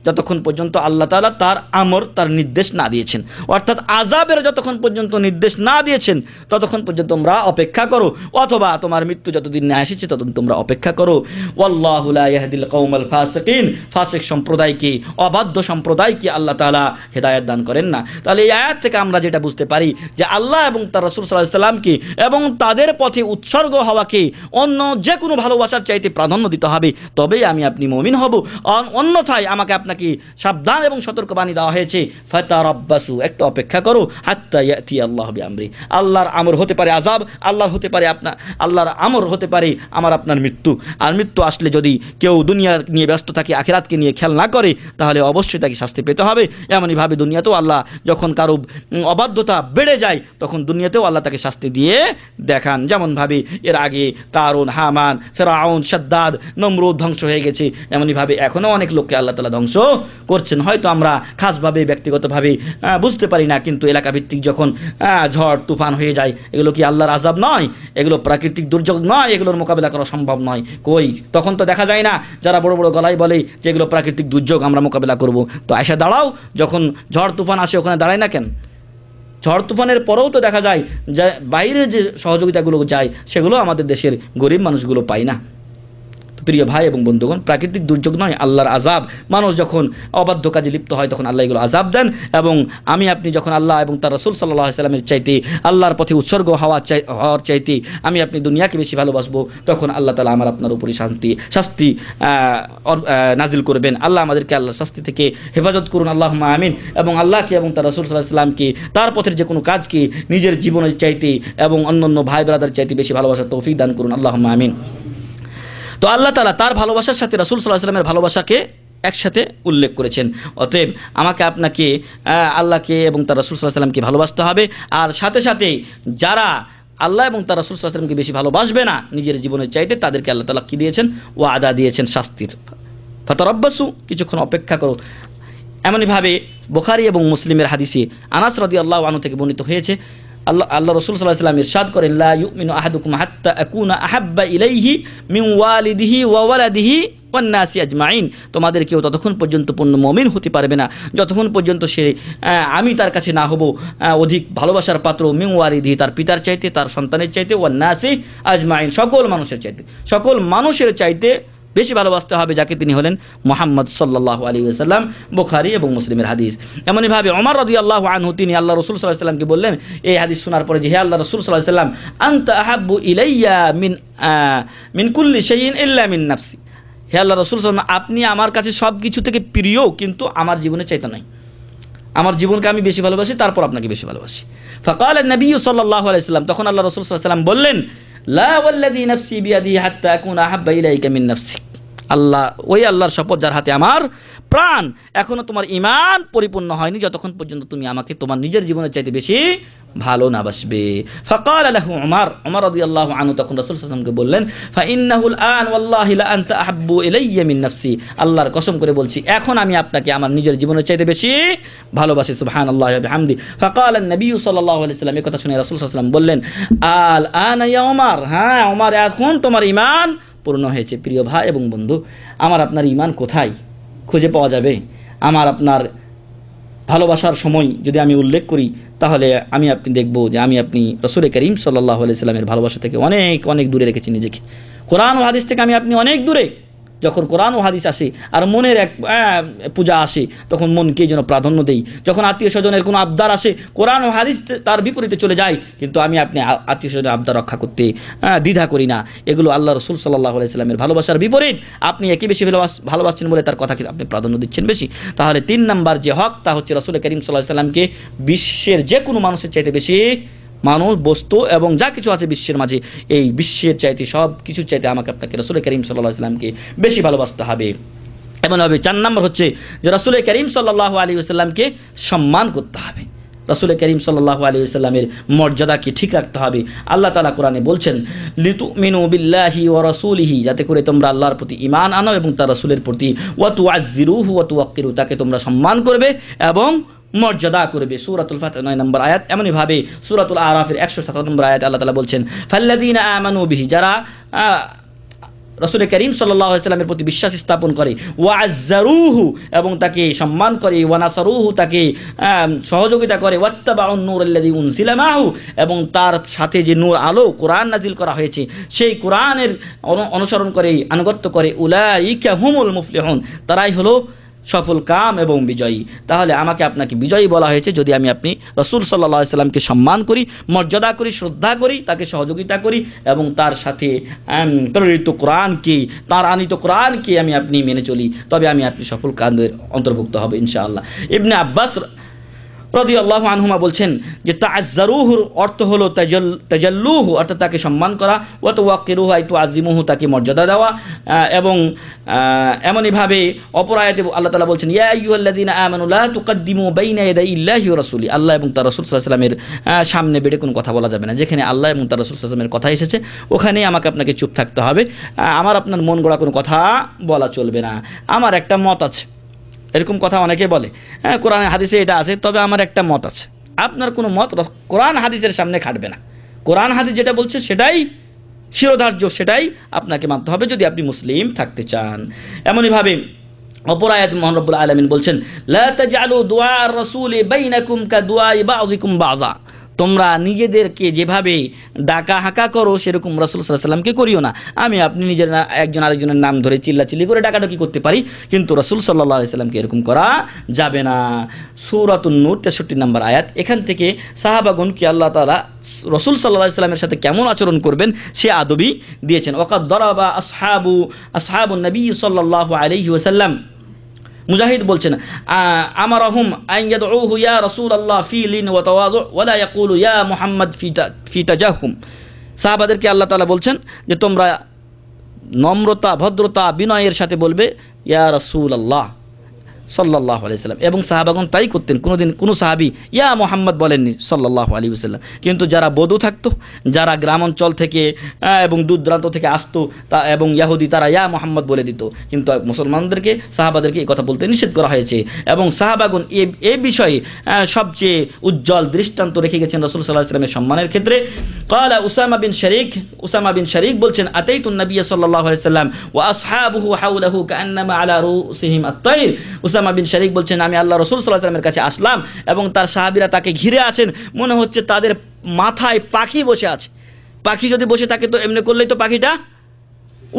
যতক্ষণ পর্যন্ত আল্লাহ তাআলা তার আমর, তার নির্দেশ না দিয়েছেন, অর্থাৎ আযাবের যতক্ষণ পর্যন্ত নির্দেশ না দিয়েছেন ততক্ষণ পর্যন্ত তোমরা অপেক্ষা করো, অথবা তোমার মৃত্যু যতদিন না এসেছে ততদিন তোমরা অপেক্ষা করো। ওয়াল্লাহু লা ইয়াহদিল কওমাল ফাসিকিন, ফাসিক সম্প্রদায়কে, অবাধ্য সম্প্রদায়কে আল্লাহ তাআলা হেদায়েত দান করেন না। তাহলে এই আয়াত থেকে আমরা যেটা বুঝতে পারি যে আল্লাহ এবং তার রাসূল সাল্লাল্লাহু আলাইহি সাল্লামকে এবং তাদের পথে উৎসর্গ হওয়াকে অন্য যে কোনো ভালোবাসার চাইতে প্রাধান্য দিতে হবে, তবেই আমি আপনি মুমিন হব। অন্যথায় আমাকে আপনাকে সাবধান এবং সতর্কবাণী দেওয়া হয়েছে, ফাতারাব্বাসু, একটু অপেক্ষা করো, হাত্তা ইয়াতি আল্লাহু বিআমরি, আল্লাহর আমর হতে পারে আযাব, আল্লাহর হতে পারে আল্লাহর আমর হতে পারে আমার আপনার মৃত্যু। আর মৃত্যু আসলে যদি কেউ দুনিয়া নিয়ে ব্যস্ত থাকে, আখিরাতকে নিয়ে খেয়াল না করে, তাহলে অবশ্যই তাকে শাস্তি পেতে হবে। এমনইভাবে দুনিয়াতেও আল্লাহ যখন কারো অবাধ্যতা বেড়ে যায় তখন দুনিয়াতেও আল্লাহ তাকে শাস্তি দিয়ে দেখান। যেমনভাবে এর আগে কারুন, হামান, ফেরাউন, শাদ্দাদ, নমরুদ ধ্বংস হয়ে গেছে, এমনইভাবে এখনও অনেক লোককে আল্লাহ তাআলা ধ্বংস করছেন। হয়তো আমরা খাসভাবে ব্যক্তিগতভাবে বুঝতে পারি না, কিন্তু এলাকাভিত্তিক যখন ঝড় তুফান হয়ে যায়, এগুলো কি আল্লাহর আযাব নয়? এগুলো প্রাকৃতিক দুর্যোগ নয়? এগুলোর মোকাবিলা করা সম্ভব নয়? কই, তখন তো দেখা যায় না যারা বড় বড় গলায় বলে যে এগুলো প্রাকৃতিক দুর্যোগ, আমরা মোকাবিলা করব। তো আয়সা দাঁড়াও, যখন ঝড় তুফান আসে ওখানে দাঁড়ায় না কেন? ঝড় তুফানের পরেও তো দেখা যায় যে বাইরে যে সহযোগিতাগুলো যায় সেগুলো আমাদের দেশের গরিব মানুষগুলো পায় না। প্রিয় ভাই এবং বন্ধুগণ, প্রাকৃতিক দুর্যোগ নয়, আল্লাহর আযাব। মানুষ যখন অবাধ্য কাজে লিপ্ত হয় তখন আল্লাহ এগুলো আযাব দেন। এবং আমি আপনি যখন আল্লাহ এবং তার রাসূল সাল্লাল্লাহু আলাইহি ওয়াসাল্লামের চাইতে, আল্লাহর পথে উৎসর্গ হওয়ার চাইতে আমি আপনি দুনিয়াকে বেশি ভালোবাসবো, তখন আল্লাহ তাআলা আমার আপনার উপরে শাস্তি নাজিল করবেন। আল্লাহ আমাদেরকে আল্লাহর শাস্তি থেকে হেফাজত করুন, আল্লাহুম্মা আমিন। এবং আল্লাহকে এবং তার রাসূল সাল্লাল্লাহু আলাইহি ওয়াসাল্লামকে, তার পথের যে কোনো কাজকে নিজের জীবনের চাইতে এবং অন্যান্য ভাই ব্রাদার চাইতে বেশি ভালোবাসার তৌফিক দান করুন, আল্লাহুম্মা আমিন। তো আল্লাহ তাআলা তার ভালোবাসার সাথে রাসূল সাল্লাল্লাহু আলাইহি ওয়াসাল্লামের ভালোবাসাকে একসাথে উল্লেখ করেছেন। অতএব আমাকে আপনাকে আল্লাহকে এবং তার রাসূল সাল্লাল্লাহু আলাইহি ওয়াসাল্লামকে ভালোবাসতে হবে। আর সাথে সাথে যারা আল্লাহ এবং তার রাসূল সাল্লাল্লাহু আলাইহি ওয়াসাল্লামকে বেশি ভালোবাসবে না নিজের জীবনের চাইতে, তাদেরকে আল্লাহ তাআলা কি দিয়েছেন? ওয়াদা দিয়েছেন শাস্তির। ফাতারাব্বাসু, কিছুক্ষণ অপেক্ষা করো। এমনইভাবে বুখারী এবং মুসলিমের হাদিসে আনাস রাদিয়াল্লাহু আনহু থেকে বর্ণিত হয়েছে, আল্লাহ রাসূল সাল্লাল্লাহু আলাইহি ওয়াসাল্লাম ইরশাদ করেন, লা ইউমিনু আহাদুকুম হাত্তা আকুনা আহাব্বা ইলাইহি মিন ওয়ালিদিহি ওয়া ওয়ালাদিহি ওয়ান নাসি আজমাইন, তোমাদের কেউ ততক্ষণ পর্যন্ত পূর্ণ মুমিন হতে পারবে না যতক্ষণ পর্যন্ত সে আমি তার কাছে না হব অধিক ভালোবাসার পাত্র, মিন ওয়ালিদিহি, তার পিতার চাইতে, তার সন্তানের চাইতে, ওয়ান নাসি আজমাইন, সকল মানুষের চাইতে, সকল মানুষের চাইতে বেশি ভালোবাসতে হবে যাকে তিনি হলেন মুহাম্মদ সাল্লাল্লাহু আলাইহি ওয়াসাল্লাম। বুখারী এবং মুসলিমের হাদিস। এমনইভাবে ওমর রাদিয়াল্লাহু আনহু তিনি আল্লাহ রাসূল সাল্লাল্লাহু আলাইহি ওয়াসাল্লামকে বললেন এই হাদিস শোনার পরে যে, হে আল্লাহ রাসূল সাল্লাল্লাহু আলাইহি ওয়াসাল্লাম, আনতা আহাব্বু ইলাইয়া মিন কুল্লি শাইইন ইল্লা মিন নাফসি, হে আল্লাহ রাসূল সাল্লাল্লাহু আলাইহি ওয়াসাল্লাম, আপনি আমার কাছে সব কিছু থেকে প্রিয়, কিন্তু আমার জীবনে চাইতে নাই। আমার জীবনকে আমি বেশি ভালোবাসি, তারপর আপনাকে বেশি ভালোবাসি। ফাকালা নবী সাল্লাল্লাহু আলাইহি ওয়াসাল্লাম, তখন আল্লাহ রাসূল সাল্লাল্লাহু আলাইহি ওয়াসাল্লাম বললেন, লা ওয়াল্লাযী নাফসি বিয়াদিহি হাত্তা আকুনা আহাব্বা ইলাইকা মিন নাফসিক, আল্লাহ, ওই আল্লাহর শপথ যার হাতে আমার প্রাণ, এখনো তোমার ঈমান পরিপূর্ণ হয়নি যতক্ষণ পর্যন্ত তুমি আমাকে তোমার নিজের জীবনের চাইতে বেশি ভালো না বাসবে। ফাকালা লাহু ওমর রাদিয়াল্লাহু আনহু তখন রাসূল সাল্লাল্লাহু আলাইহি ওয়াসাল্লামকে বললেন, ফাইন্নাহুল আন ওয়াল্লাহি লা আনতা আহাব্বু ইলাইয়া মিন নাফসি, আল্লাহর কসম করে বলছি এখন আমি আপনাকে আমার নিজের জীবনের চাইতে বেশি ভালোবাসি। সুবহানাল্লাহি ওয়া বিহামদি। ফাকালা নবী সাল্লাল্লাহু আলাইহি ওয়াসাল্লাম, এই কথা শুনে রাসূল সাল্লাল্লাহু আলাইহি ওয়াসাল্লাম বললেন, আল আনা ইয়া ওমর, হ্যাঁ ওমর, এখন তোমার ঈমান পূর্ণ হয়েছে। প্রিয় ভাই এবং বন্ধু, আমার আপনার ঈমান কোথায় খুঁজে পাওয়া যাবে? আমার আপনার ভালোবাসার সময় যদি আমি উল্লেখ করি তাহলে আমি আপনি দেখব যে আমি আপনি রাসূল করিম সাল্লাল্লাহু আলাইহি সাল্লামের ভালোবাসা থেকে অনেক অনেক দূরে রেখেছি নিজেকে। কোরআন ও হাদিস থেকে আমি আপনি অনেক দূরে। যখন কোরআন ও হাদিস আসে আর মনের এক পূজা আসে তখন মনকে যেন প্রাধান্য দেই। যখন আত্মীয় স্বজনের কোনো আবদার আসে কোরআন ও হাদিস তার বিপরীতে চলে যায়, কিন্তু আমি আপনি আত্মীয় স্বজনের আবদার রক্ষা করতে দ্বিধা করি না। এগুলো আল্লাহ রাসূল সাল্লাল্লাহু আলাইহি সাল্লামের ভালোবাসার বিপরীত। আপনি একে বেশি ভালোবাসছেন বলে তার কথাকে আপনি প্রাধান্য দিচ্ছেন বেশি। তাহলে ৩ নাম্বার যে হক তা হচ্ছে রাসূল করিম সাল্লাল্লাহু আলাইহি সাল্লামকে বিশ্বের যে কোনো মানুষের চাইতে বেশি, মানুষ, বস্তু এবং যা কিছু আছে বিশ্বের মাঝে, এই বিশ্বের চাইতে, সব কিছুর চাইতে আমাকে আপনাকে রাসূল করিম সাল্লাল্লাহু আলাইহি সাল্লামকে বেশি ভালোবাসতে হবে। এমনভাবে ৪ নম্বর হচ্ছে যে রাসূল করিম সাল্লাল্লাহু আলাইহি ওয়াসাল্লামকে সম্মান করতে হবে। রাসূল করিম সাল্লাল্লাহু আলাইহি ওয়াসাল্লামের মর্যাদাকে ঠিক রাখতে হবে। আল্লাহ তাআলা কোরআনে বলছেন, লিতুমিনু বিল্লাহি ওয়া রাসূলিহি, যাতে করে তোমরা আল্লাহর প্রতি ঈমান আনো এবং তার রাসূলের প্রতি, ওয়া তুআজ্জিরুহু ওয়া তুওয়াক্কিরু, তাকে তোমরা সম্মান করবে এবং মর্যাদা করবে। সূরাতুল ফাতহ ৯ নম্বর আয়াত। এমনইভাবে সূরাতুল আরাফের ১০৭ নম্বর আয়াতে আল্লাহ তাআলা বলছেন, ফাল্লাযীনা আমানু বিহি, যারা রাসূল করিম সাল্লাল্লাহু আলাইহি ওয়াসাল্লামের প্রতি বিশ্বাস স্থাপন করে, ওয়াজ্জারুহু এবং তাকে সম্মান করে, ওয়ানাসারুহু তাকে সহযোগিতা করে, ওয়াত্তাবাউন নূরাল্লাযী উনজিলা মাহু এবং তার সাথে যে নূর আলো কোরআন নাজিল করা হয়েছে সেই কোরআনের অনুসরণ করে, আনুগত্য করে, উলাইকা হুমুল মুফলিহুন, তারাই হলো সফল কাম এবং বিজয়ী। তাহলে আমাকে আপনাকে বিজয়ী বলা হয়েছে যদি আপনি রাসূল সাল্লাল্লাহু আলাইহি সাল্লামকে সম্মান করি, মর্যাদা করি, শ্রদ্ধা করি, তাকে সহযোগিতা করি এবং তার সাথে প্রেরিত কোরআনকে, তার আনিত কোরআনকে আপনি মেনে চলি, তবে আপনি সফল কামের অন্তর্ভুক্ত হবে ইনশাআল্লাহ। ইবনে আব্বাস রাদিয়াল্লাহু আনহুমা বলছেন যে তাআজ্জারুহুর অর্থ হলো তাজাল্লুহু অর্থাৎ তাকে সম্মান করা, ওয়া তুওয়াক্কিরুহু আই তুআযিমুহু তাকে মর্যাদা দেওয়া, এবং এমনইভাবে অপর আয়াতে আল্লাহ তাআলা বলছেন ইয়া আইয়ুহাল্লাযীনা আমানু লা তুকদ্দিমু বাইনা ইয়াদাইল্লাহি ওয়া রাসূলি, আল্লাহ এবং তার রাসূল সাল্লাল্লাহু আলাইহি ওয়াসাল্লামের সামনে বেড়ে কোনো কথা বলা যাবে না। যেখানে আল্লাহ এবং তার রাসূল সাল্লাল্লাহু আলাইহি ওয়াসাল্লামের কথা এসেছে ওখানেই আমাকে আপনাকে চুপ থাকতে হবে। আমার আপনার মন গড়া কোনো কথা বলা চলবে না। আমার একটা মত আছে, এরকম কথা অনেকে বলে, হ্যাঁ কোরআন হাদিসে এটা আছে, তবে আমার একটা মত আছে। আপনার কোনো মত কোরআন হাদিসের সামনে খাটবে না। কোরআন হাদিস যেটা বলছে সেটাই শিরোধার্য, সেটাই আপনাকে মানতে হবে যদি আপনি মুসলিম থাকতে চান। এমনইভাবে অপর আয়াত মহান রব্বুল আলামিন বলছেন লা তাজআলু দুআ আর-রাসূলি বাইনাকুম কাদুআই বাযিকুম বাযা, তোমরা নিজেদেরকে যেভাবে ডাকা হাঁকা করো সেরকম রাসূল সাল্লাল্লাহু আলাইহি ওয়াসাল্লামকে করিও না। আপনি নিজের একজন আরেকজনের নাম ধরে চিল্লাচিল্লি করে ডাকাডাকি করতে পারি, কিন্তু রাসূল সাল্লাল্লাহু আলাইহি ওয়াসাল্লামকে এরকম করা যাবে না। সূরাতুন নূর 63 নম্বর আয়াত। এখান থেকে সাহাবাগণকে আল্লাহ তাআলা রাসূল সাল্লাল্লাহু আলাইহি ওয়াসাল্লামের সাথে কেমন আচরণ করবেন সে আদবই দিয়েছেন। ওয়াকাদ দারাবা আসহাবুন নবী সাল্লাল্লাহু আলাইহি ওয়াসাল্লাম, মুজাহিদ বলছেন আমারহুম আন ইয়াদউহু ইয়া রাসূলুল্লাহ ফি লিন ওয়া তাওয়াযু ওয়া লা ইয়াকুলু ইয়া মুহাম্মদ ফি তাজাহুম। সাহাবাদেরকে আল্লাহ তাআলা বলছেন যে তোমরা নম্রতা, ভদ্রতা, বিনয়ের সাথে বলবে ইয়া রাসূলুল্লাহ সাল্লাল্লাহু আলাইহি ওয়াসাল্লাম, এবং সাহাবাগণ তাই করতেন। কোনোদিন কোনো সাহাবী ইয়া মুহাম্মদ বলেননি সাল্লাল্লাহু আলাইহি ওয়াসাল্লাম। কিন্তু যারা বদু থাকতো, যারা গ্রাম অঞ্চল থেকে এবং দূর দূরান্ত থেকে আসতো এবং ইহুদি, তারা ইয়া মুহাম্মদ বলে দিত। কিন্তু মুসলমানদেরকে, সাহাবাদেরকে এই কথা বলতে নিষেধ করা হয়েছে। এবং সাহাবাগণ এই বিষয়ে সবচেয়ে উজ্জ্বল দৃষ্টান্ত রেখে গেছেন রাসূল সাল্লাল্লাহু আলাইহি ওয়াসাল্লামের সম্মানের ক্ষেত্রে। ক্বালা উসামা বিন শারীক বলছেন আতাইতুন নবী সাল্লাল্লাহু আলাইহি ওয়াসাল্লাম ওয়া আসহাবুহু হাওলাহু কাআন্নামা আলা রুসিহিম আত-তায়র। উসামা বিন শারীক বলছেন আমি আল্লাহ রাসূল সাল্লাল্লাহু আলাইহি ওয়াসাল্লামের কাছে আসলাম এবং তার সাহাবীরা তাকে ঘিরে আছেন, মনে হচ্ছে তাদের মাথায় পাখি বসে আছে। পাখি যদি বসে থাকে তো এমনি করলেই তো পাখিটা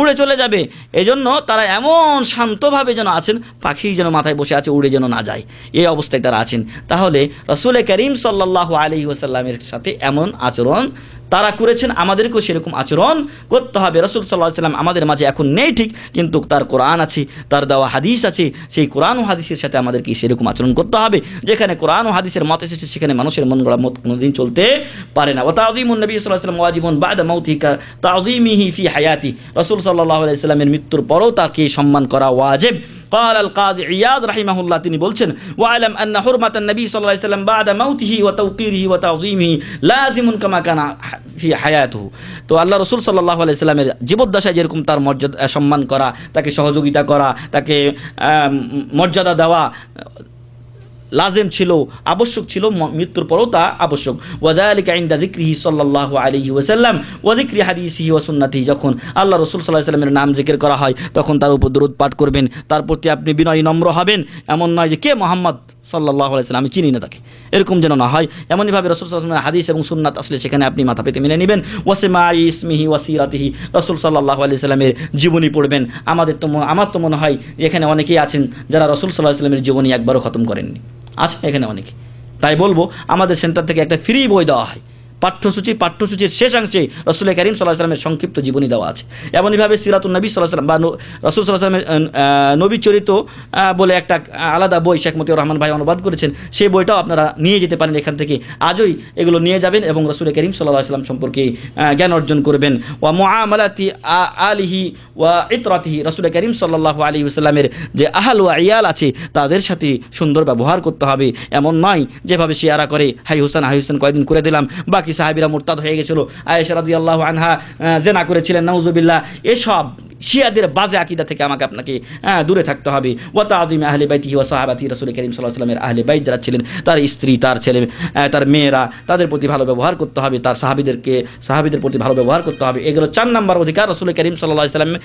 উড়ে চলে যাবে, এজন্য তারা এমন শান্তভাবে যেন আছেন, পাখি যেন মাথায় বসে আছে, উড়ে যেন না যায়, এই অবস্থায় তারা আছেন। তাহলে রাসূল করিম সাল্লাল্লাহু আলাইহি ওয়াসাল্লামের সাথে এমন আচরণ তারা করেছেন, আমাদেরকেও সেরকম আচরণ করতে হবে। রাসূল সাল্লাল্লাহু আলাইহি ওয়াসাল্লাম আমাদের মাঝে এখন নেই ঠিক, কিন্তু তার কোরআন আছে, তার দেওয়া হাদিস আছে, সেই কোরআন ও হাদিসের সাথে আমাদেরকে সেরকম আচরণ করতে হবে। যেখানে কোরআন ও হাদিসের মত এসেছে সেখানে মানুষের মন গড়া মত কোনোদিন চলতে পারে না। ওয়া তাযীমুন নবী সাল্লাল্লাহু আলাইহি ওয়াসাল্লাম ওয়াজিবুন বা'দা মাউতিহি তাযীমিহি ফি হায়াতি, রাসূল সাল্লাল্লাহু আলাইহি ওয়াসাল্লামের মৃত্যুর পরও তাকে সম্মান করা ওয়াজিব। قال القاضي عياض رحمه الله তিনি বলছেন ওয়ালাম আন্না হুরমাতান নবী সাল্লাল্লাহু আলাইহি ওয়াসাল্লাম বা'দা মাউতিহি ওয়া তাওকিরিহি ওয়া তাযীমিহি লাযিমুন কামা কানা ফি হায়াতিহি। তো আল্লাহ রাসূল সাল্লাল্লাহু আলাইহি ওয়াসাল্লামের জীবদ্দশায় যেরকম তার মর্যাদা সম্মান করা, তাকে সহযোগিতা করা, তাকে মর্যাদা দেওয়া লাজিম ছিল, আবশ্যক ছিল, মৃত্যুর পরও তা আবশ্যক। ওয়াযালিকা ইনদা যিকরিহি সাল্লাল্লাহু আলাইহি ওয়াসাল্লাম ওয়া যিকরি হাদিসিহি ওয়া সুন্নতিহি, যখন আল্লাহ রাসূল সাল্লাল্লাহু আলাইহি ওয়াসাল্লামের নাম জিকির করা হয় তখন তার উপর দরুদ পাঠ করবেন, তার প্রতি আপনি বিনয়ী নম্র হবেন। এমন নয় যে কে মুহাম্মদ সাল্লাল্লাহু আলাইহি ওয়াসাল্লাম, আমি চিনি না তাকে, এরকম যেন না হয়। এমনইভাবে রাসূল সাল্লাল্লাহু আলাইহি ওয়াসাল্লামের হাদিস এবং সুন্নাত আসলে সেখানে আপনি মাথা পেতে মেনে নেবেন। ওয়াসমাই ইসমিহি ওয়া সিরাতিহি, রাসূল সাল্লাল্লাহু আলাইহি ওয়াসাল্লামের জীবনী পড়বেন। আমার তো মনে হয় এখানে অনেকেই আছেন যারা রাসূল সাল্লাল্লাহু আলাইহি ওয়াসাল্লামের জীবনী একবারও খতম করেননি, আছে এখানে অনেকে। তাই বলবো আমাদের সেন্টার থেকে একটা ফ্রি বই দেওয়া হয়, পাঠ্যসূচির শেষাংশে রাসূল করিম সাল্লাল্লাহু আলাইহি ওয়াসাল্লামের সংক্ষিপ্ত জীবনী দেওয়া আছে। এমনইভাবে সিরাতুন নবী সাল্লাল্লাহু আলাইহি ওয়াসাল্লাম বা রাসূল সাল্লাল্লাহু আলাইহি ওয়াসাল্লামের নবী চরিত্র বলে একটা আলাদা বই শেখ মতিউর রহমান ভাই অনুবাদ করেছেন, সেই বইটাও আপনারা নিয়ে যেতে পারেন এখান থেকে, আজই এগুলো নিয়ে যাবেন এবং রাসূল করিম সাল্লাল্লাহু আলাইহি ওয়াসাল্লাম সম্পর্কে জ্ঞান অর্জন করবেন। ওয়া মুআমালাতি আলিহি ওয়া ইতরাতিহি, রাসূল করিম সাল্লাল্লাহু আলাইহি ওয়াসাল্লামের যে আহল ওয়া ইয়াল আছে তাদের সাথে সুন্দর ব্যবহার করতে হবে। এমন নয় যেভাবে শিয়ারা করে হাই হোসেন কয়েকদিন করে দিলাম, বাকি সাহাবীরা মুরতাদ হয়ে গেছিল, আয়েশা রাদিয়াল্লাহু আনহা জিনা করেছিলেন, নাউজুবিল্লাহ, শিয়াদের বাজে আকীদা থেকে আমাকে আপনাকে দূরে থাকতে হবে। ওয়া তাযীম আহলে বাইতিহি ওয়া সাহাবাতি রাসূল কারীম সাল্লাল্লাহু আলাইহি ওয়াসাল্লামের আহলে বাইত যারা ছিলেন, তার স্ত্রী, তার ছেলে, তার মেয়েরা, তাদের প্রতি ভালো ব্যবহার করতে হবে, তার সাহাবীদের প্রতি ভালো ব্যবহার করতে হবে। এগুলো 4 নম্বর অধিকার। রাসূল কারীম সাল্লাল্লাহু আলাইহি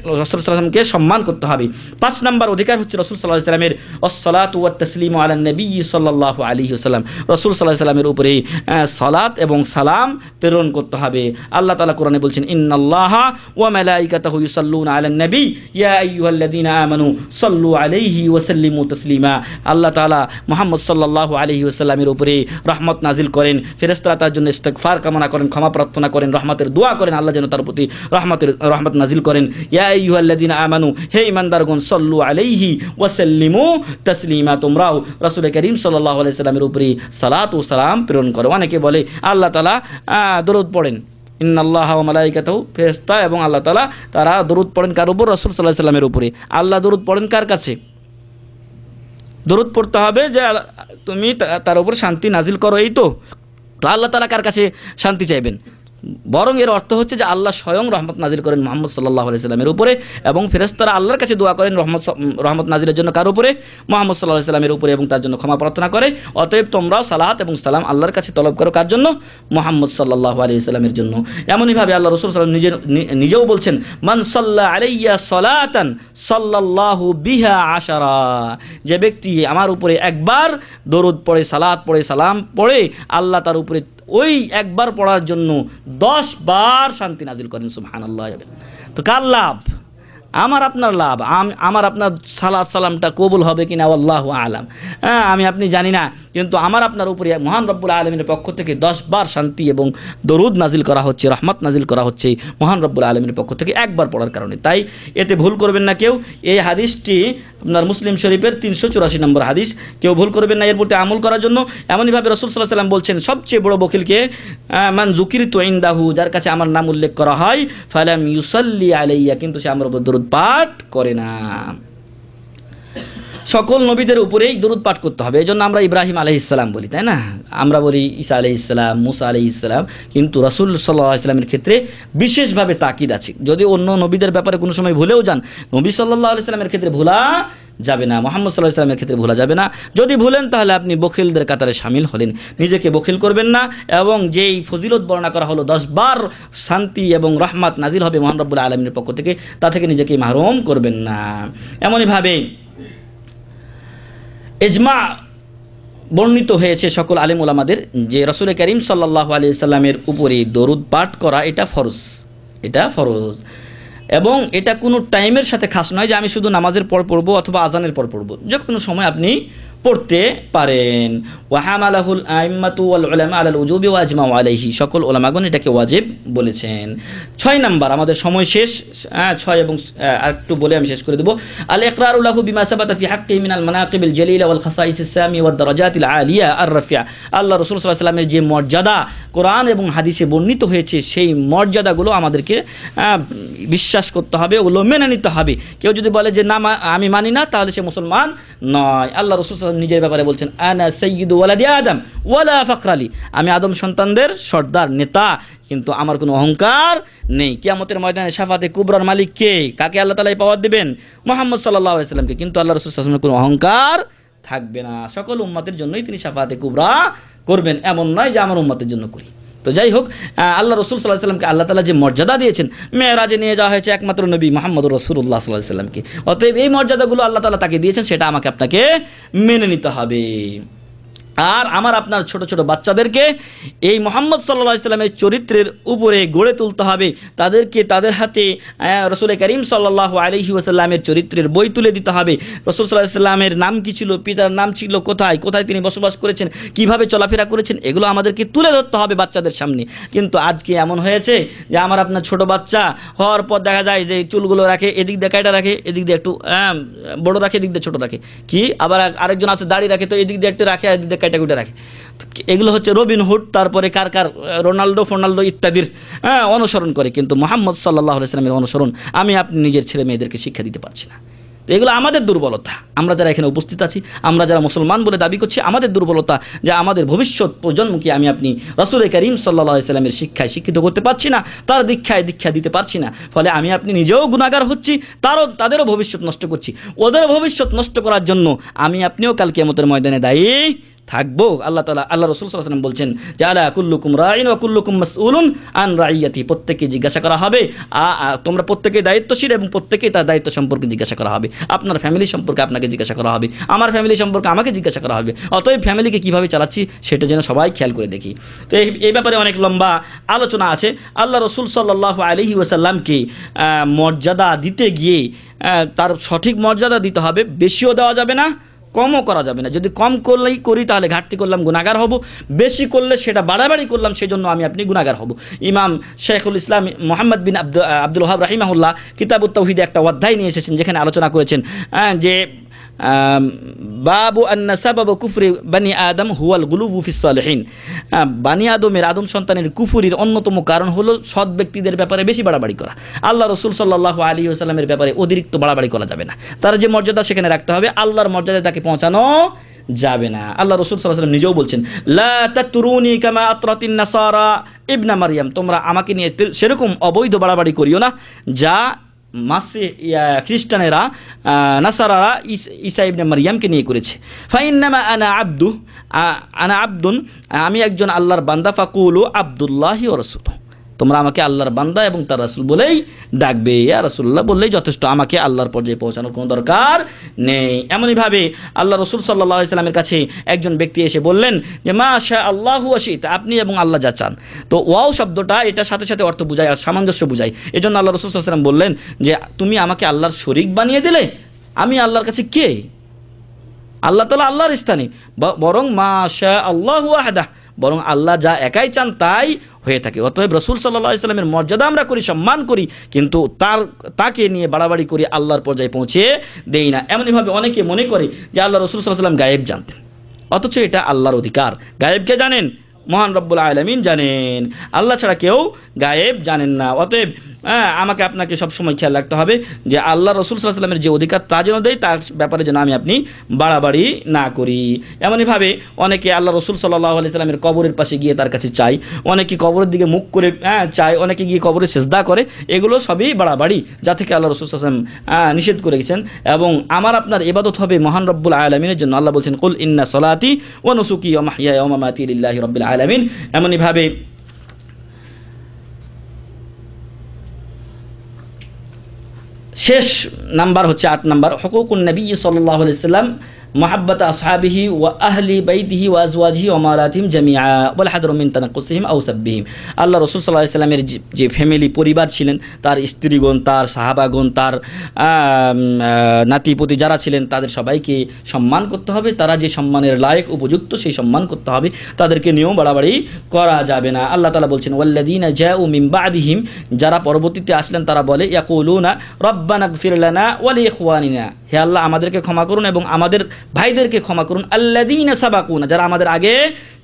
ওয়াসাল্লামকে সম্মান করতে হবে। 5 নম্বর অধিকার হচ্ছে রাসূল সাল্লাল্লাহু আলাইহি ওয়াসাল্লামের আসসালাতু ওয়াত তাসলিমু আলা নবী সাল্লাল্লাহু আলাইহি ওয়াসাল্লাম, রাসূল সাল্লাল্লাহু আলাইহি ওয়াসাল্লামের উপরে সালাত এবং সালাম প্রেরণ করতে হবে। আল্লাহ তাআলা কোরআনে বলছেন, ইন্নাল্লাহা ওয়া মালাইকাতাহু ইউসাল্লুনা আলান নবী ইয়া আইয়ুহাল্লাযীনা আমানু সাল্লু আলাইহি ওয়া সাল্লিমু তাসলিমা। আল্লাহ তাআলা মুহাম্মদ সাল্লাল্লাহু আলাইহি ওয়াসাল্লামের উপরে রহমত নাজিল করেন, ফেরেশতারা তার জন্য ইস্তিগফার কামনা করেন, ক্ষমা প্রার্থনা করেন, রহমতের দোয়া করেন, আল্লাহ যেন তার প্রতি রহমত নাজিল করেন। ইয়া আইয়ুহাল্লাযীনা আমানু, হে ঈমানদারগণ, সাল্লু আলাইহি ওয়া সাল্লিমু তাসলিমা, তোমরাও রাসূল করিম সাল্লাল্লাহু আলাইহি ওয়াসাল্লামের উপরে সালাত ও সালাম প্রেরণ করো। অনেকে বলে আল্লাহ তাআলা দরুদ পড়েন, ইন্নাল্লাহা ওয়া মালাইকাতাহু, ফেরেশতা এবং আল্লাহ তাআলা তারা দরুদ পড়েন কার উপর? রাসূল সাল্লাল্লাহু আলাইহি ওয়াসাল্লামের উপরে। আল্লাহ দরুদ পড়েন কার কাছে? দরুদ পড়তে হবে যে তুমি তার উপর শান্তি নাজিল করো, এই তো আল্লাহ তাআলা কার কাছে শান্তি চাইবেন? বরং এর অর্থ হচ্ছে যে আল্লাহ স্বয়ং রহমত নাজিল করেন মুহাম্মদ সাল্লাল্লাহু আলাইহি ওয়াসাল্লামের উপরে, এবং ফেরেশতারা আল্লাহর কাছে দোয়া করেন রহমত নাজিলের জন্য কার উপরে? মুহাম্মদ সাল্লাল্লাহু আলাইহি ওয়াসাল্লামের উপরে, এবং তার জন্য ক্ষমা প্রার্থনা করে। অতএব তোমরাও সালাত এবং সালাম আল্লাহর কাছে তলব করো, কার জন্য? মুহাম্মদ সাল্লাল্লাহু আলাইহি ওয়াসাল্লামের জন্য। এমনইভাবে আল্লাহ রাসূল সাল্লাল্লাহু আলাইহি ওয়াসাল্লাম নিজেও বলছেন, মান সাল্লা আলাইয়া সালাতান সাল্লাল্লাহু বিহা আশারা, যে ব্যক্তি আমার উপরে একবার দরুদ পড়ে, সালাত পড়ে, সালাম পড়ে, আল্লাহ তার উপরে ওই একবার পড়ার জন্য 10 বার শান্তি নাজিল করেন। সুবহানাল্লাহ। তো কার লাভ? আমার আপনার লাভ। আমার আপনার সালাত সালামটা কবুল হবে কিনা আল্লাহু আলাম, আমি আপনি জানি না, কিন্তু আমার আপনার উপরে মহান রব্বুল আলামিনের পক্ষ থেকে 10 বার শান্তি এবং দরুদ নাজিল করা হচ্ছে, রহমত নাজিল করা হচ্ছে মহান রব্বুল আলামিনের পক্ষ থেকে একবার পড়ার কারণে। তাই এতে ভুল করবেন না কেউ। এই হাদিসটি আপনার মুসলিম শরীফের 384 নম্বর হাদিস, কেউ ভুল করবেন না এর প্রতি আমল করার জন্য। এমনইভাবে রাসূল সাল্লাল্লাহু আলাইহি ওয়াসাল্লাম বলছেন, সবচেয়ে বড় বখিলকে মান যুকিরতু ইনদাহু, যার কাছে আমার নাম উল্লেখ করা হয়, ফালাম ইউসাল্লি আলাইয়া, কিন্তু সে আমার উপর দরুদ পাঠ করে না। সকল নবীদের উপরেই দরুদ পাঠ করতে হবে। এই জন্য আমরা ইব্রাহিম আলাইহিস সালাম বলি, তাই না? আমরা বলি ঈসা আলাইহিস সালাম, মুসা আলাইহিস সালাম, কিন্তু রাসূল সাল্লাল্লাহু আলাইহি ওয়াসাল্লামের ক্ষেত্রে বিশেষভাবে তাকিদ আছে। যদি অন্য নবীদের ব্যাপারে কোনো সময় ভুলেও যান, নবী সাল্লাল্লাহু আলাইহি ওয়াসাল্লামের ক্ষেত্রে ভোলা যাবে না, মুহাম্মদ সাল্লাল্লাহু আলাইহি ওয়াসাল্লামের ক্ষেত্রে ভোলা যাবে না। যদি ভুলেন তাহলে আপনি বখিলদের কাতারে শামিল হলেন। নিজেকে বখিল করবেন না, এবং যেই ফজিলত বর্ণনা করা হলো 10 বার শান্তি এবং রহমত নাজিল হবে মহান রব্বুল আলামিনের পক্ষ থেকে, তা থেকে নিজেকে মাহরুম করবেন না। এমনইভাবে ইজমা বর্ণিত হয়েছে সকল আলেম ওলামাদের যে রাসূল করিম সাল্লাল্লাহু আলাইহি ওয়াসাল্লামের উপরে দরুদ পাঠ করা এটা ফরজ, এটা ফরজ, এবং এটা কোনো টাইমের সাথে খাস নয় যে আমি শুধু নামাজের পর পড়বো অথবা আজানের পর পড়বো, যে কোনো সময় আপনি পড়তে পারেন। ওয়াহামালাহুল আইম্মাতু ওয়াল উলামা আলাল উজুবি ওয়া আজমাউ আলাইহি, সকল উলামাগণ এটাকে ওয়াজিব বলেছেন। 6 নাম্বার, আমাদের সময় শেষ, 6 এবং আরেকটু বলে আমি শেষ করে দেব। আল ইকরারু লাহু বিমা সাবাতা ফি হাক্কিহি মিনাল মানাকিবিল জালিলা ওয়াল খাসাইসিস সামি ওয়াদ দারাজাতিল আলিয়া আর রাফিয়া, আল্লাহ রাসূল সাল্লাল্লাহু আলাইহি ওয়াসাল্লামের যে মর্যাদা কোরআন এবং হাদিসে বর্ণিত হয়েছে, সেই মর্যাদাগুলো আমাদেরকে বিশ্বাস করতে হবে, ওগুলো মেনে নিতে হবে। কেউ যদি বলে যে না আমি মানি না, তাহলে সে মুসলমান নয়। আল্লাহ রাসূল নিজের ব্যাপারে বলছেন, আনা সাইয়্যিদু ওয়ালাদি আদম ওয়ালা ফাকরালি, আমি আদম সন্তানদের সর্দার, নেতা, কিন্তু আমার কোনো অহংকার নেই। কিয়ামতের ময়দানে শাফাতে কুবরার মালিক কে? কাকে আল্লাহ তাআলা পাওয়ার দিবেন? মুহাম্মদ সাল্লাল্লাহু আলাইহি ওয়াসাল্লামকে। কিন্তু আল্লাহ রাসূল সাল্লাল্লাহু আলাইহি ওয়াসাল্লামের কোনো অহংকার থাকবে না, সকল উম্মতের জন্যই তিনি শাফাতে কুবরা করবেন, এমন নয় যে আমার উম্মতের জন্য করি। তো যাই হোক, আল্লাহ রাসূল সাল্লাল্লাহু আলাইহি ওয়াসাল্লামকে আল্লাহ তাআলা যে মর্যাদা দিয়েছেন, মেরাজে নিয়ে যাওয়া হয়েছে একমাত্র নবী মুহাম্মদুর রাসূলুল্লাহ সাল্লাল্লাহু আলাইহি ওয়াসাল্লামকে। অতএব এই মর্যাদাগুলো আল্লাহ তাআলা তাকে দিয়েছেন, সেটা আমাকে আপনাকে মেনে নিতে হবে। আর আমার আপনার ছোট ছোট বাচ্চাদেরকে এই মুহাম্মদ সাল্লাল্লাহু আলাইহি ওয়াসাল্লামের চরিত্রের উপরে গড়ে তুলতে হবে, তাদেরকে তাদের হাতে রাসূল করিম সাল্লাল্লাহু আলাইহি ওয়াসাল্লামের চরিত্রের বই তুলে দিতে হবে। রাসূল সাল্লাল্লাহু আলাইহি ওয়াসাল্লামের নাম কি ছিল, পিতার নাম ছিল কোথায়, কোথায় তিনি বসবাস করেছেন, কিভাবে চলাফেরা করেছেন, এগুলো আমাদেরকে তুলে ধরতে হবে বাচ্চাদের সামনে। কিন্তু আজকে এমন হয়েছে যে আমার আপনার ছোট বাচ্চা হওয়ার পর দেখা যায় যে চুলগুলো রাখে, এদিক দিয়ে কাইটা রাখে, এদিক দিয়ে একটু বড় রাখে, এদিক দিয়ে ছোট রাখে, কি আবার আরেকজন আছে দাড়ি রাখে, তো এদিক দিয়ে একটু রাখে, এদিক দিয়ে কাইটা কুইটা রাখে। এগুলো হচ্ছে রবিনহুড, তারপরে কার রোনাল্ডো ফোনাল্ডো ইত্যাদির অনুসরণ করে, কিন্তু মুহাম্মদ সাল্লাল্লাহু আলাইহি ওয়াসাল্লামের অনুসরণ আমি আপনি নিজের ছেলে মেয়েদেরকে শিক্ষা দিতে পারছি না। তো এগুলো আমাদের দুর্বলতা, আমরা যারা এখানে উপস্থিত আছি, আমরা যারা মুসলমান বলে দাবি করছি, আমাদের দুর্বলতা যে আমাদের ভবিষ্যৎ প্রজন্মকে আমি আপনি রাসূল করিম সাল্লাল্লাহু আলাইহি সাল্লামের শিক্ষায় শিক্ষিত করতে পারছি না, তার দীক্ষা দিতে পারছি না, ফলে আমি আপনি নিজেও গুনাহগার হচ্ছি, তাদেরও ভবিষ্যৎ নষ্ট করছি। ওদের ভবিষ্যৎ নষ্ট করার জন্য আমি আপনিও কাল কিয়ামতের ময়দানে দায়ী থাকবো। আল্লাহ রাসূল সাল্লাল্লাহু আলাইহি ওয়াসাল্লাম বলছেন যে আলা কুল্লুকুম রাইন ওয়া কুল্লুকুম মাসউলুন আন রাইয়াতি, প্রত্যেককে জিজ্ঞাসা করা হবে, তোমরা প্রত্যেকে দায়িত্বশীল এবং প্রত্যেকেই তার দায়িত্ব সম্পর্কে জিজ্ঞাসা করা হবে। আপনার ফ্যামিলি সম্পর্কে আপনাকে জিজ্ঞাসা করা হবে, আমার ফ্যামিলি সম্পর্কে আমাকে জিজ্ঞাসা করা হবে। অতএব ফ্যামিলিকে কীভাবে চালাচ্ছি সেটা যেন সবাই খেয়াল করে দেখি। তো এই ব্যাপারে অনেক লম্বা আলোচনা আছে। আল্লাহ রাসূল সাল্লাল্লাহু আলাইহি ওয়াসাল্লামকে মর্যাদা দিতে গিয়ে তার সঠিক মর্যাদা দিতে হবে, বেশিও দেওয়া যাবে না, কমও করা যাবে না। যদি কম করলেই করি তাহলে ঘাটতি করলাম, গুনাহগার হব, বেশি করলে সেটা বাড়াবাড়ি করলাম, সেজন্য আমি আপনি গুনাহগার হব। ইমাম শাইখুল ইসলাম মুহাম্মদ বিন আব্দুল ওয়াহাব রাহিমাহুল্লাহ কিতাবুত তাওহীদে একটা অধ্যায় নিয়ে এসেছেন, যেখানে আলোচনা করেছেন যে বাবু আন্না সাবাব কুফরি বানি আদম হুয়াল গুলুবু ফিস সালিহিন, বানি আদম সন্তানের কুফরির অন্যতম কারণ হলো সৎ ব্যক্তিদের ব্যাপারে বেশি বাড়াবাড়ি করা। আল্লাহ রাসূল সাল্লাল্লাহু আলাইহি ওয়াসাল্লামের ব্যাপারে অতিরিক্ত বাড়াবাড়ি করা যাবে না, তার যে মর্যাদা সেখানে রাখতে হবে, আল্লাহর মর্যাদায় তাকে পৌঁছানো যাবে না। আল্লাহ রাসূল সাল্লাল্লাহু আলাইহি ওয়াসাল্লাম নিজেও বলছেন লা তাতরুনি কামা আতরাতিন নাসারা ইবনা মারইয়াম, তোমরা আমাকে নিয়ে সেরকম অবৈধ বাড়াবাড়ি করিও না যা খ্রিস্টানেরা নাসারারা ঈসা ইবনে মারইয়ামকে নিয়ে করেছে। ফাইন্নামা আনা আব্দুন, আমি একজন আল্লাহর বান্দা, ফাকুলু আব্দুল্লাহি ওয়া রাসূলুহু, তোমরা আমাকে আল্লাহর বান্দা এবং তার রাসূল বলেই ডাকবে, ইয়া রাসূলুল্লাহ বললেই যথেষ্ট, আমাকে আল্লাহর পর্যায়ে পৌঁছানোর কোনো দরকার নেই। এমনইভাবে আল্লাহ রাসূল সাল্লাল্লাহু আলাইহি সাল্লামের কাছে একজন ব্যক্তি এসে বললেন যে মাশা আল্লাহু ওয়া শি'তা, আপনি এবং আল্লাহ যা চান। তো ওয়াও শব্দটা এটার সাথে সাথে অর্থ বোঝায় আর সামঞ্জস্য বোঝায়। এজন্য আল্লাহ রাসূল সাল্লাল্লাহু আলাইহি সাল্লাম বললেন যে তুমি আমাকে আল্লাহর শরীক বানিয়ে দিলে, আমি আল্লাহর কাছে কে? আল্লাহ তাআলা আল্লাহর স্থানে, বরং মাশা আল্লাহু ওয়াহদাহ, বরং আল্লাহ যা একাই চান তাই হয়ে থাকে। অতএব রাসূল সাল্লাল্লাহু আলাইহি সাল্লামের মর্যাদা আমরা করি, সম্মান করি, কিন্তু তাকে নিয়ে বাড়াবাড়ি করি, আল্লাহর পর্যায়ে পৌঁছে দেই না। এমনইভাবে অনেকে মনে করে যে আল্লাহ রাসূল সাল্লাল্লাহু আলাইহি সাল্লাম গায়েব জানতেন, অথচ এটা আল্লাহর অধিকার। গায়েব কে জানেন? মহান রব্বুল আলামিন জানেন, আল্লাহ ছাড়া কেউ গায়েব জানেন না। অতএব আমাকে আপনাকে সবসময় খেয়াল রাখতে হবে যে আল্লাহ রাসূল সাল্লাল্লাহু আলাইহি ওয়াসাল্লামের যে অধিকার তা যেন দেয়, তার ব্যাপারে যেন আমি আপনি বাড়াবাড়ি না করি। এমনইভাবে অনেকে আল্লাহ রাসূল সাল্লাল্লাহু আলাইহি ওয়াসাল্লামের কবরের পাশে গিয়ে তার কাছে চাই, অনেকে কবরের দিকে মুখ করে চায়, অনেকে গিয়ে কবরে সিজদা করে, এগুলো সবই বাড়াবাড়ি, যা থেকে আল্লাহ রাসূল সাল্লাল্লাহু আলাইহি ওয়াসাল্লাম নিষেধ করে গেছেন। এবং আমার আপনার ইবাদত হবে মহান রব্বুল আলামিনের জন্য। আল্লাহ বলছেন কুল ইন্না সলাতি ওয়া নুসুকি ওয়া মাহইয়ায়া ওয়া মামাতি লিল্লাহি রাব্বিল আলামিন। এমনইভাবে শেষ নাম্বার হচ্ছে 8 নাম্বার, হুকুকুন নবী সাল্লাল্লাহু আলাইহি ওয়াসাল্লাম মাহাব্বাত আসহাবিহি ওয়া আহলি বাইতিহি ওয়া আজওয়াজিহি ওয়া মালাতিহিম জামিআ ওয়াল হাদরু মিন তানাক্কুসিহিম আও সাব্বিহিম। আল্লাহ রাসূল সাল্লাল্লাহু আলাইহি ওয়াসাল্লামের যে ফ্যামিলি পরিবার ছিলেন, তার স্ত্রীগণ, তার সাহাবাগণ, তার নাতিপতি যারা ছিলেন, তাদের সবাইকে সম্মান করতে হবে, তারা যে সম্মানের লায়ক উপযুক্ত সেই সম্মান করতে হবে, তাদেরকে নিয়েও বাড়াবাড়ি করা যাবে না। আল্লাহ তাআলা বলছেন ওয়াল্লাযীনা জাউ মিন বা'দিহিম, যারা পরবর্তীতে আসলেন তারা বলে ইয়াকুলুনা রব্বানা গফির লানা ওয়া লিইখওয়ানিনা, হে আল্লাহ আমাদেরকে ক্ষমা করুন এবং আমাদের ভাইদেরকে ক্ষমা করুন, আল্লাযীনা সাবাকুনা, যারা আমাদের আগে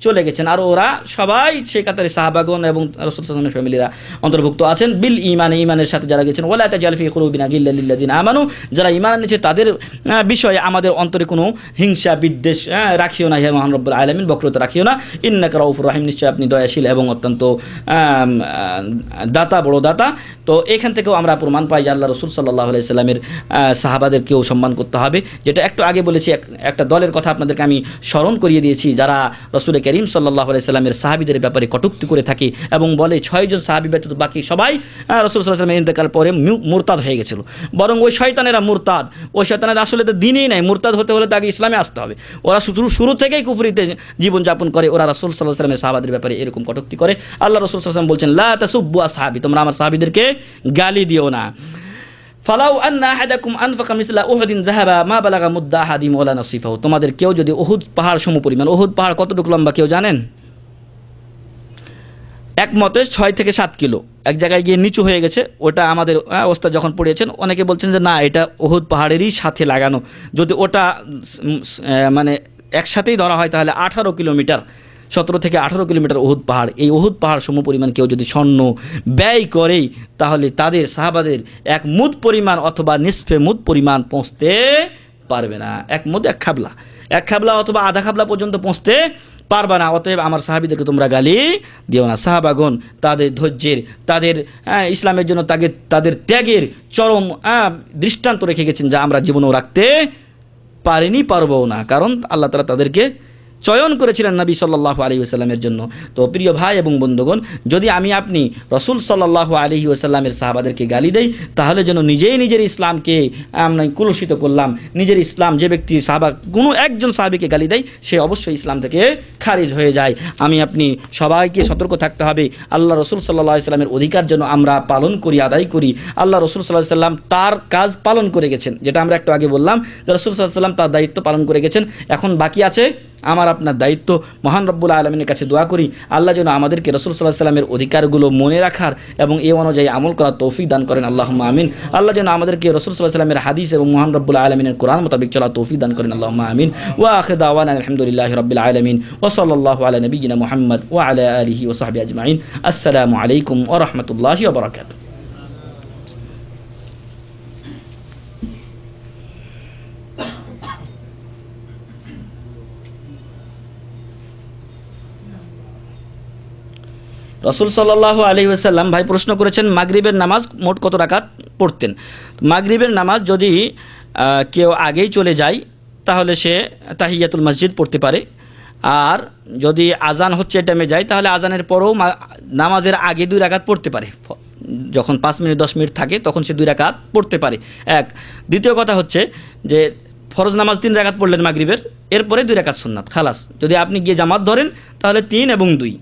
চলে গেছেন। আর ওরা সবাই সেই কাতারে সাহাবাগণ এবং রাসূল সাল্লাল্লাহু আলাইহি ওয়াসাল্লামের ফ্যামিলিরা অন্তর্ভুক্ত আছেন। বিল ঈমান, ঈমানের সাথে যারা গেছেন। ওয়ালা তাজাল ফি কুলুবিনা গিল্লাল লিল্লাযীনা আমানু, যারা ঈমান এনেছে তাদের বিষয়ে আমাদের অন্তরে কোনো হিংসা বিদ্বেষ রাখিও না, হে মহান রব্বুল আলামিন, বক্রতা রাখিও না। ইন্নাকা রাউফুর রহিম, নিশ্চয় আপনি দয়াশীল এবং অত্যন্ত দাতা, বড় দাতা। তো এখান থেকেও আমরা প্রমাণ পাই যে আল্লাহ রাসূল সাল্লাল্লাহু আলাইহি সাল্লামের সাহাবাদেরকেও সম্মান করতে হবে। যেটা একটু আগে বলেছি, একটা দলের কথা আপনাদেরকে আমি স্মরণ করিয়ে দিয়েছি, যারা রাসূল করিম সাল্লাল্লাহু আলাইহি সাল্লামের সাহাবীদের ব্যাপারে কটূক্তি করে থাকে এবং বলে 6 জন সাহাবী ব্যতীত বাকি সবাই রাসূল সাল্লাল্লাহু আলাইহি ওয়াসাল্লামের ইন্তেকাল পরে মুরতাদ হয়ে গেছিল। বরং ওই শয়তানেরা মুরতাদ, ওই শয়তানেরা আসলে তো দিনই নাই, মুরতাদ হতে হলে তাকে ইসলামে আসতে হবে। ওরা শুরু থেকেই কুফরিতে জীবনযাপন করে, ওরা রাসূল সাল্লাল্লাহু আলাইহি ওয়াসাল্লামের সাহাবাদের ব্যাপারে এরকম কটূক্তি করে। আল্লাহ রাসূল সাল্লাল্লাহু আলাইহি ওয়াসাল্লাম বলছেন লা তাসুব্বু আসহাবি, তোমরা আমার সাহাবীদেরকে গালি দিও না। ফালাউ আন্না আহাদাকুম আনফাকা মিসলা উহুদিন যাহাবা মা বালাগা মুদ্দা আহাদিম ওয়ালা নাসিফাহু, তোমাদের কেউ যদি উহুদ পাহাড় সমপরিমাণ, উহুদ পাহাড় কতটুকু লম্বা কেউ জানেন? এক মতে 6 থেকে 7 কিলো, এক জায়গায় গিয়ে নিচু হয়ে গেছে, ওটা আমাদের ওস্তাদ যখন পড়িয়েছেন অনেকে বলছেন যে না, এটা উহুদ পাহাড়েরই সাথে লাগানো। যদি ওটা মানে একসাথেই ধরা হয় তাহলে 18 কিলোমিটার 17 থেকে 18 কিলোমিটার উহুদ পাহাড়, এই উহুদ পাহাড় সম পরিমাণ কেউ যদি স্বর্ণ ব্যয় করে তাহলে তাদের সাহাবাদের এক মুদ পরিমাণ অথবা নিসফে মুদ পরিমাণ পৌঁছতে পারবে না। এক মুদ এক খাবলা অথবা আধা খাবলা পর্যন্ত পৌঁছতে পারবে না। অতএব আমার সাহাবিদেরকে তোমরা গালি দিও না। সাহাবাগণ তাদের ধৈর্যের, তাদের ইসলামের জন্য তাদের ত্যাগের চরম দৃষ্টান্ত রেখে গেছেন, যা আমরা জীবনেও রাখতে পারবো না, কারণ আল্লাহ তাআলা তাদেরকে চয়ন করেছিলেন নবী সাল্লাল্লাহু আলাইহি ওয়াসাল্লামের জন্য। তো প্রিয় ভাই এবং বন্ধুগণ, যদি আপনি রাসূল সাল্লাল্লাহু আলাইহি ওয়াসাল্লামের সাহাবাদেরকে গালি দেই, তাহলে যেন নিজের ইসলামকে আমরা কুলুষিত করলাম। নিজের ইসলাম, যে ব্যক্তি কোনো একজন সাহাবীকে গালি দেয় সে অবশ্যই ইসলাম থেকে খারিজ হয়ে যায়। আপনি সবাইকে সতর্ক থাকতে হবে। আল্লাহ রাসূল সাল্লাল্লাহু আলাইহি ওয়াসাল্লামের অধিকার যেন আমরা পালন করি, আদায় করি। আল্লাহ রাসূল সাল্লাল্লাহু আলাইহি ওয়াসাল্লাম তার কাজ পালন করে গেছেন, যেটা আমরা একটু আগে বললাম যে রাসূল সাল্লাল্লাহু আলাইহি ওয়াসাল্লাম তার দায়িত্ব পালন করে গেছেন। এখন বাকি আছে আমার আপনার দায়িত্ব। মহান রব্বুল আলামিনের কাছে দোয়া করি আল্লাহ যেন আমাদেরকে রাসূল সাল্লাল্লাহু আলাইহি ওয়াসাল্লামের অধিকারগুলো মনে রাখার এবং এই অনুযায়ী আমল করার তৌফিক দান করেন, আল্লাহুম্মা আমিন। আল্লাহ যেন আমাদেরকে রাসূল সাল্লাল্লাহু আলাইহি ওয়াসাল্লামের হাদিস এবং মহান রব্বুল আলামিনের কোরআন মোতাবেক চলার তৌফিক দান করেন, আল্লাহুম্মা আমিন। ওয়া আখিরু দাওয়ানা আলহামদুলিল্লাহি রাব্বিল আলামিন ওয়া সাল্লাল্লাহু আলা নবিয়িনা মুহাম্মদ ওয়া আলা আলিহি ওয়া সাহবিহি আজমাইন। আসসালামু আলাইকুম ওয়া রাহমাতুল্লাহি ওয়া বারাকাতুহু। রাসূল সাল্লাল্লাহু আলাইহি ওয়াসাল্লাম ভাই প্রশ্ন করেছেন মাগরিবের নামাজ মোট কত রাকাত পড়তেন। মাগরিবের নামাজ যদি কেউ আগেই চলে যায় তাহলে সে তাহিয়াতুল মসজিদ পড়তে পারে, আর যদি আজান হচ্ছে টাইমে যায় তাহলে আজানের পরেও নামাজের আগে 2 রাকাত পড়তে পারে। যখন 5 মিনিট 10 মিনিট থাকে তখন সে 2 রাকাত পড়তে পারে। এক। দ্বিতীয় কথা হচ্ছে যে ফরজ নামাজ 3 রাকাত পড়লেন মাগরিবের, এরপরে 2 রাকাত সুন্নাত, খালাস। যদি আপনি গিয়ে জামাত ধরেন তাহলে 3 এবং 2,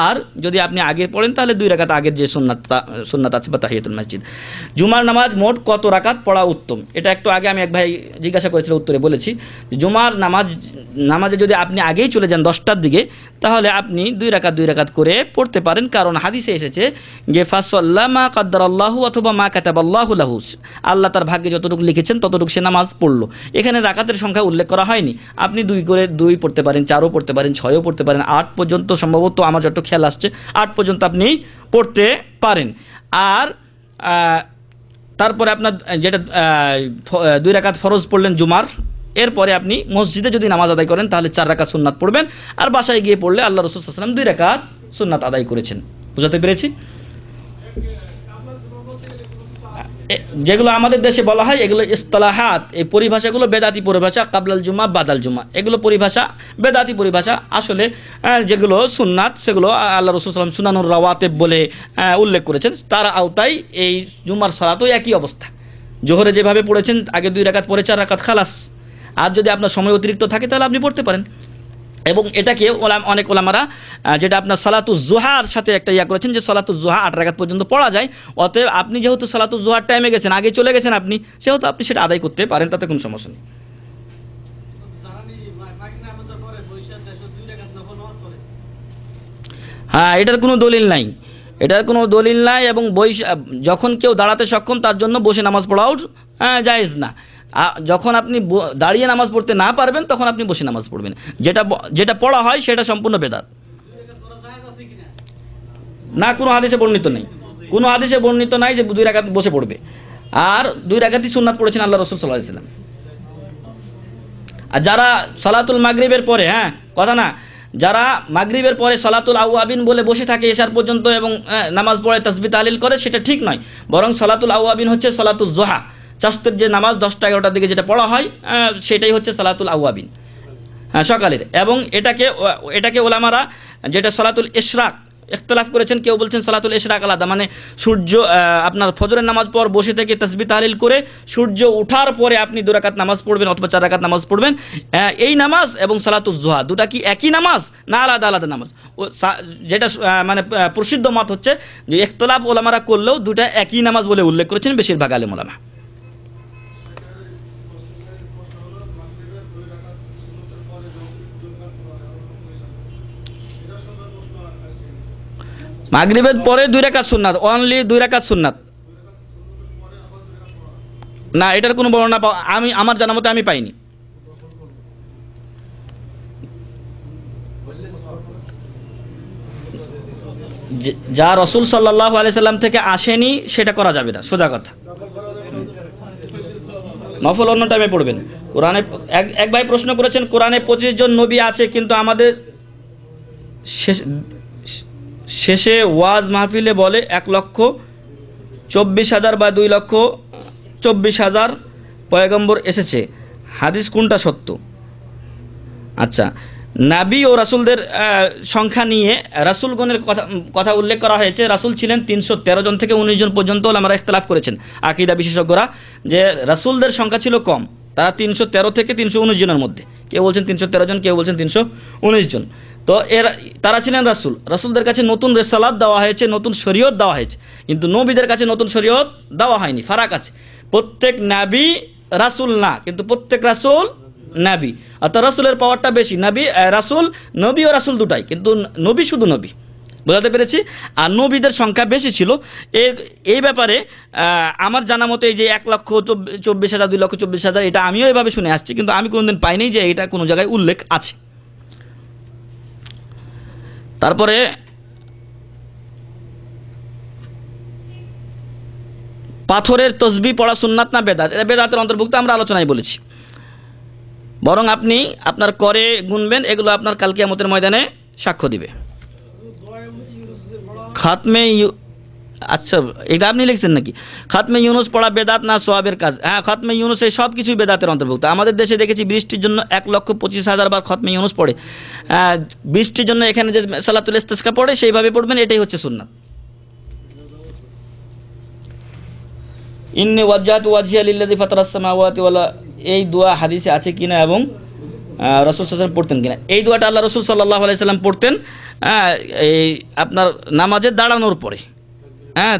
আর যদি আপনি আগে পড়েন তাহলে 2 রাকাত আগের যে সুন্নাত আছে বা তাহিয়াতুল মসজিদ। জুমার নামাজ মোট কত রাকাত পড়া উত্তম, এটা একটু আগে আমি এক ভাই জিজ্ঞাসা করেছিল, উত্তরে বলেছি জুমার নামাজে যদি আপনি আগেই চলে যান 10টার দিকে তাহলে আপনি 2 রাকাত করে পড়তে পারেন, কারণ হাদিসে এসেছে যে ফাসাল্লা মা কাদ্দারাল্লাহু অথবা মা কাতাবাল্লাহু লাহু, আল্লাহ তার ভাগ্যে যতটুকু লিখেছেন ততটুকু সে নামাজ পড়লো। এখানে রাকাতের সংখ্যা উল্লেখ করা হয়নি। আপনি 2 করে 2 পড়তে পারেন, 4ও পড়তে পারেন, 6ও পড়তে পারেন, 8 পর্যন্ত সম্ভবত আমার যত খেয়াল আসছে 8 পর্যন্ত আপনি পড়তে পারেন। আর তারপরে আপনার যেটা 2 রাকাত ফরজ পড়লেন জুমার, এরপরে আপনি মসজিদে যদি নামাজ আদায় করেন তাহলে 4 রাকাত সুন্নাত পড়বেন, আর বাসায় গিয়ে পড়লে আল্লাহ রাসূল সাল্লাল্লাহু আলাইহি ওয়াসাল্লাম 2 রাকাত সুন্নাত আদায় করেছেন। বুঝাতে পেরেছি? যেগুলো আমাদের দেশে বলা হয় এগুলো ইসতিলাহাত, এই পরিভাষাগুলো বেদাতি পরিভাষা, কাবলাল জুমা বাদাল জুমা, এগুলো পরিভাষা বেদাতি পরিভাষা। আসলে যেগুলো সুন্নাত সেগুলো আল্লাহ রাসূল সাল্লাল্লাহু আলাইহি ওয়াসাল্লাম সুনানুর রাওয়াতিব বলে উল্লেখ করেছেন, তার আওতায় এই জুমার সালাতও একই অবস্থা। জোহরে যেভাবে পড়েছেন আগে 2 রাকাত পরে 4 রাকাত, খালাস। আর যদি আপনার সময় অতিরিক্ত থাকে তাহলে আপনি পড়তে পারেন। এবং এটাকে অনেক ওলামারা যেটা আপনার সালাতুজ জুহার সাথে একটা করেছেন যে সালাতুজ জুহা 8 রাকাত পর্যন্ত পড়া যায়। অতএব আপনি যেহেতু সালাতুজ জুহার টাইমে গেছেন, আগে চলে গেছেন আপনি, সেহেতু আপনি সেটা আদায় করতে পারেন, তাতে কোনো সমস্যা নেই। হ্যাঁ, এটার কোনো দলিল নাই, এবং যখন কেউ দাঁড়াতে সক্ষম তার জন্য বসে নামাজ পড়াও জায়েজ না। যখন আপনি দাঁড়িয়ে নামাজ পড়তে না পারবেন তখন আপনি বসে নামাজ পড়বেন। যেটা পড়া হয় সেটা সম্পূর্ণ বেদাত না, কোনো হাদিসে বর্ণিত নাই যে 2 রাকাত বসে পড়বে। আর 2 রাকাতই সুন্নাত পড়েছেন আল্লাহ রাসূল সাল্লাল্লাহু আলাইহি ওয়াসাল্লাম। আর যারা সালাতুল মাগরিবের পরে যারা মাগরিবের পরে সালাতুল আওয়াবিন বলে বসে থাকে এশার পর্যন্ত এবং নামাজ পড়ে তাসবিহ তাহলিল করে, সেটা ঠিক নয়। বরং সালাতুল আওয়াবিন হচ্ছে সালাতুল জোহা, চাষতের যে নামাজ 10টা-11টার দিকে যেটা পড়া হয় সেটাই হচ্ছে সালাতুল আওয়াবিন সকালের। এবং এটাকে ওলামারা যেটা সালাতুল ইশরাক ইখতিলাফ করেছেন। কেউ বলছেন সালাতুল ইশরাক আলাদা, মানে সূর্য আপনার ফজরের নামাজ পর বসে থেকে তাসবিহ তাহলিল করে সূর্য ওঠার পরে আপনি 2 রাকাত নামাজ পড়বেন অথবা 4 রাকাত নামাজ পড়বেন। এই নামাজ এবং সালাতুল জুহা দুটা কি একই নামাজ না আলাদা আলাদা নামাজ? যেটা মানে প্রসিদ্ধ মত হচ্ছে যে ইখতিলাফ ওলামারা করলেও দুটা একই নামাজ বলে উল্লেখ করেছেন বেশিরভাগ আলেম ওলামা। মাগরিবের পরে 2 রাকাত সুন্নাত, অনলি 2 রাকাত সুন্নাত না, এটার কোনো বর্ণনা আমার জানা মতে আমি পাইনি। যা রাসূল সাল্লাল্লাহু আলাইহি সাল্লাম থেকে আসেনি সেটা করা যাবে না, সোজা কথা। নফল অন্য টাইমে পড়বেন। কোরআনে এক ভাই প্রশ্ন করেছেন, কোরআনে 25 জন নবী আছে কিন্তু আমাদের শেষে ওয়াজ মাহফিলে বলে 1,24,000 বা 2,24,000 পয়গম্বর এসেছে, হাদিস কোনটা সত্য? আচ্ছা, নাবী ও রাসূলদের সংখ্যা নিয়ে রাসূলগণের কথা উল্লেখ করা হয়েছে। রাসূল ছিলেন 313 জন থেকে 19 জন পর্যন্ত ওলামারা ইখতিলাফ করেছেন আকীদা বিশেষজ্ঞরা, যে রাসূলদের সংখ্যা ছিল কম, তারা 313 থেকে 319 জনের মধ্যে। কেউ বলছেন 313 জন, কেউ বলছেন 319 জন। তো তারা ছিলেন রাসূল। রাসূলদের কাছে নতুন রিসালাত দেওয়া হয়েছে, নতুন শরীয়ত দেওয়া হয়েছে, কিন্তু নবীদের কাছে নতুন শরীয়ত দেওয়া হয়নি। ফারাক আছে, প্রত্যেক নাবী রাসূল না, কিন্তু প্রত্যেক রাসূল নাবী। অর্থাৎ রাসূলের পাওয়ারটা বেশি। রাসূল, নবী ও রাসূল দুটাই, কিন্তু নবী শুধু নবী। বোঝাতে পেরেছি? আর নবীদের সংখ্যা বেশি ছিল। এই ব্যাপারে আমার জানা মতে এই যে 1,24,000 2,24,000 এটা আমিও এভাবে শুনে আসছি, কিন্তু আমি কোনোদিন পাইনি যে এটা কোনো জায়গায় উল্লেখ আছে। তারপরে পাথরের তসবিহ পড়া সুন্নাত না বেদাত? এটা বেদাতের অন্তর্ভুক্ত, আমরা আলোচনায় বলেছি। বরং আপনি আপনার করে গুনবেন, এগুলো আপনার কাল কিয়ামতের ময়দানে সাক্ষ্য দিবে। আচ্ছা, এটা আপনি লিখছেন নাকি? খাতমে ইউনুস পড়া বেদাত না সওয়াবের কাজ? হ্যাঁ, খাতমে ইউনুস এই সব কিছুই বেদাতের অন্তর্ভুক্ত। আমাদের দেশে দেখেছি বৃষ্টির জন্য 1,25,000 বার খাতমে ইউনুস পড়ে। বৃষ্টির জন্য এখানে যে সালাতুল ইস্তিসকা পড়ে সেইভাবে পড়বেন, এটাই হচ্ছে সুন্নাত। ইন্নী ওয়াজ্জাহতু ওয়াজহিয়া লিল্লাযী ফাতারাস সামাওয়াতি ওয়াল এই দোয়া হাদিসে আছে কিনা এবং রাসূল সাল্লাল্লাহু আলাইহি ওয়াসাল্লাম পড়তেন কিনা? এই দোয়াটা আল্লাহ রাসূল সাল্লাল্লাহু আলাইহি ওয়াসাল্লাম পড়তেন এই আপনার নামাজে দাঁড়ানোর পরে,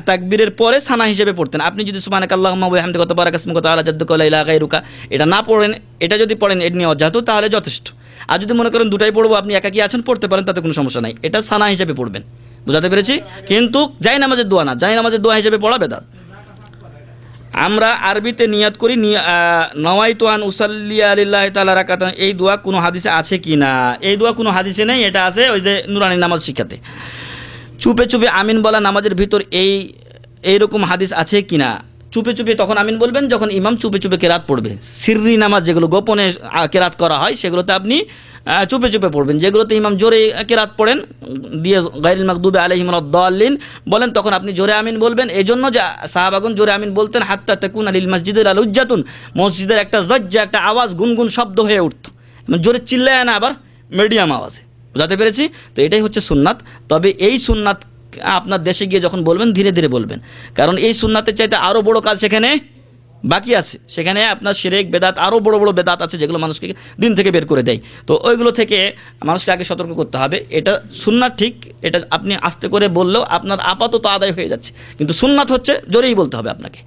তাকবীরের পরে সানা হিসেবে পড়তেন। আপনি যদি সুবহানাকাল্লাহুম্মা ওয়া বিহামদিকা ওয়া তাবারাকা ইসমুকা ওয়া তাআলা জাদ্দুকা ওয়া লা ইলাহা গায়রুকা এটা না পড়েন, এটা যদি পড়েন ইন্নী ওয়াজ্জাহতু, তাহলে যথেষ্ট। আর যদি মনে করেন দুটাই পড়বো, আপনি একাকী আছেন, পড়তে পারেন, তাতে কোনো সমস্যা নাই। এটা সানা হিসেবে পড়বেন। বুঝাতে পেরেছি? কিন্তু জায় নামাজের দোয়া না, জায় নামাজের দোয়া হিসেবে পড়া বেদাত। আমরা আরবিতে নিয়াত করি নওয়াইতু আন উসাল্লিয়া লিল্লাহি তাআলা রাকাতান, এই দোয়া কোনো হাদিসে আছে কি না? এই দোয়া কোনো হাদিসে নেই, এটা আছে ওই যে নুরানি নামাজ শিখাতে। চুপে চুপে আমিন বলা নামাজের ভিতর এইরকম হাদিস আছে কি না? চুপে চুপে তখন আমিন বলবেন যখন ইমাম চুপে চুপে কেরাত পড়বে। সিররি নামাজ যেগুলো গোপনে কেরাত করা হয় সেগুলোতে আপনি চুপে চুপে পড়বেন। যেগুলোতে ইমাম জোরে কেরাত পড়েন দিয়ে গায়রিল মাগদুবি আলাইহিম ওয়াদ-দাল্লিন বলেন, তখন আপনি জোরে আমিন বলবেন। এই জন্য যে সাহাবাগণ জোরে আমিন বলতেন, হাত্তা তাকুনা লিল মসজিদিল লুজ্জাতুন, মসজিদের একটা জজ্জা, একটা আওয়াজ গুনগুন শব্দ হয়ে উঠত, জোরে চিল্লায় না, আবার মিডিয়াম আওয়াজে। বুঝাতে পেরেছি? তো এটাই হচ্ছে সুন্নাত। তবে এই সুন্নাত আপনার দেশে গিয়ে যখন বলবেন ধীরে ধীরে বলবেন, কারণ এই সুন্নাতের চাইতে আরও বড় কাজ সেখানে বাকি আছে। সেখানে আপনার শিরক বেদাত, আরও বড় বড় বেদাত আছে যেগুলো মানুষকে দিন থেকে বের করে দেয়। তো ওইগুলো থেকে মানুষকে আগে সতর্ক করতে হবে। এটা সুন্নাত ঠিক, এটা আপনি আস্তে করে বললেও আপনার আপাতত আদায় হয়ে যাচ্ছে, কিন্তু সুন্নাত হচ্ছে জোরেই বলতে হবে আপনাকে।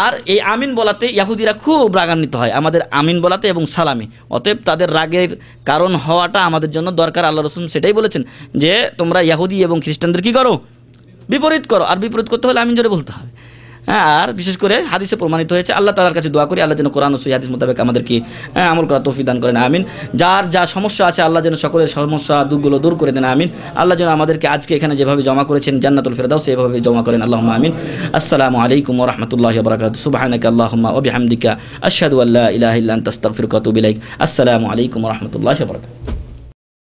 আর এই আমিন বলাতে ইহুদিরা খুব রাগান্বিত হয়, আমাদের আমিন বলাতে এবং সালামে। অতএব তাদের রাগের কারণ হওয়াটা আমাদের জন্য দরকার। আল্লাহ রাসূল সেটাই বলেছেন যে তোমরা ইহুদি এবং খ্রিস্টানদের কী করো? বিপরীত করো। আর বিপরীত করতে হলে আমিন জোরে বলতে হবে। আর বিশেষ করে হাদিসে প্রমাণিত হয়েছে। আল্লাহ তাআলার কাছে দোয়া করি আল্লাহ যেন কোরআন ও সহিহ হাদিস মোতাবেক আমাদেরকে আমল করার তৌফিক দান করেন, আমিন। যার যা সমস্যা আছে আল্লাহ যেন সকলের সমস্যা দুঃখগুলো দূর করে দেন, আমিন। আল্লাহ যেন আমাদেরকে আজকে এখানে যেভাবে জমা করেছেন জান্নাতুল ফিরদাউস সেভাবে জমা করেন, আল্লাহুম্মা আমিন। আসসালামু আলাইকুম ওয়া রাহমাতুল্লাহি ওয়া বারাকাতুহু। সুবহানাকা আল্লাহুম্মা ওয়া বিহামদিকা আশহাদু আল্লা ইলাহা ইল্লা আনতা আস্তাগফিরুকা ওয়া আতুবু ইলাইক। আসসালামু আলাইকুম ওয়া রাহমাতুল্লাহি ওয়া বারাকাতুহু।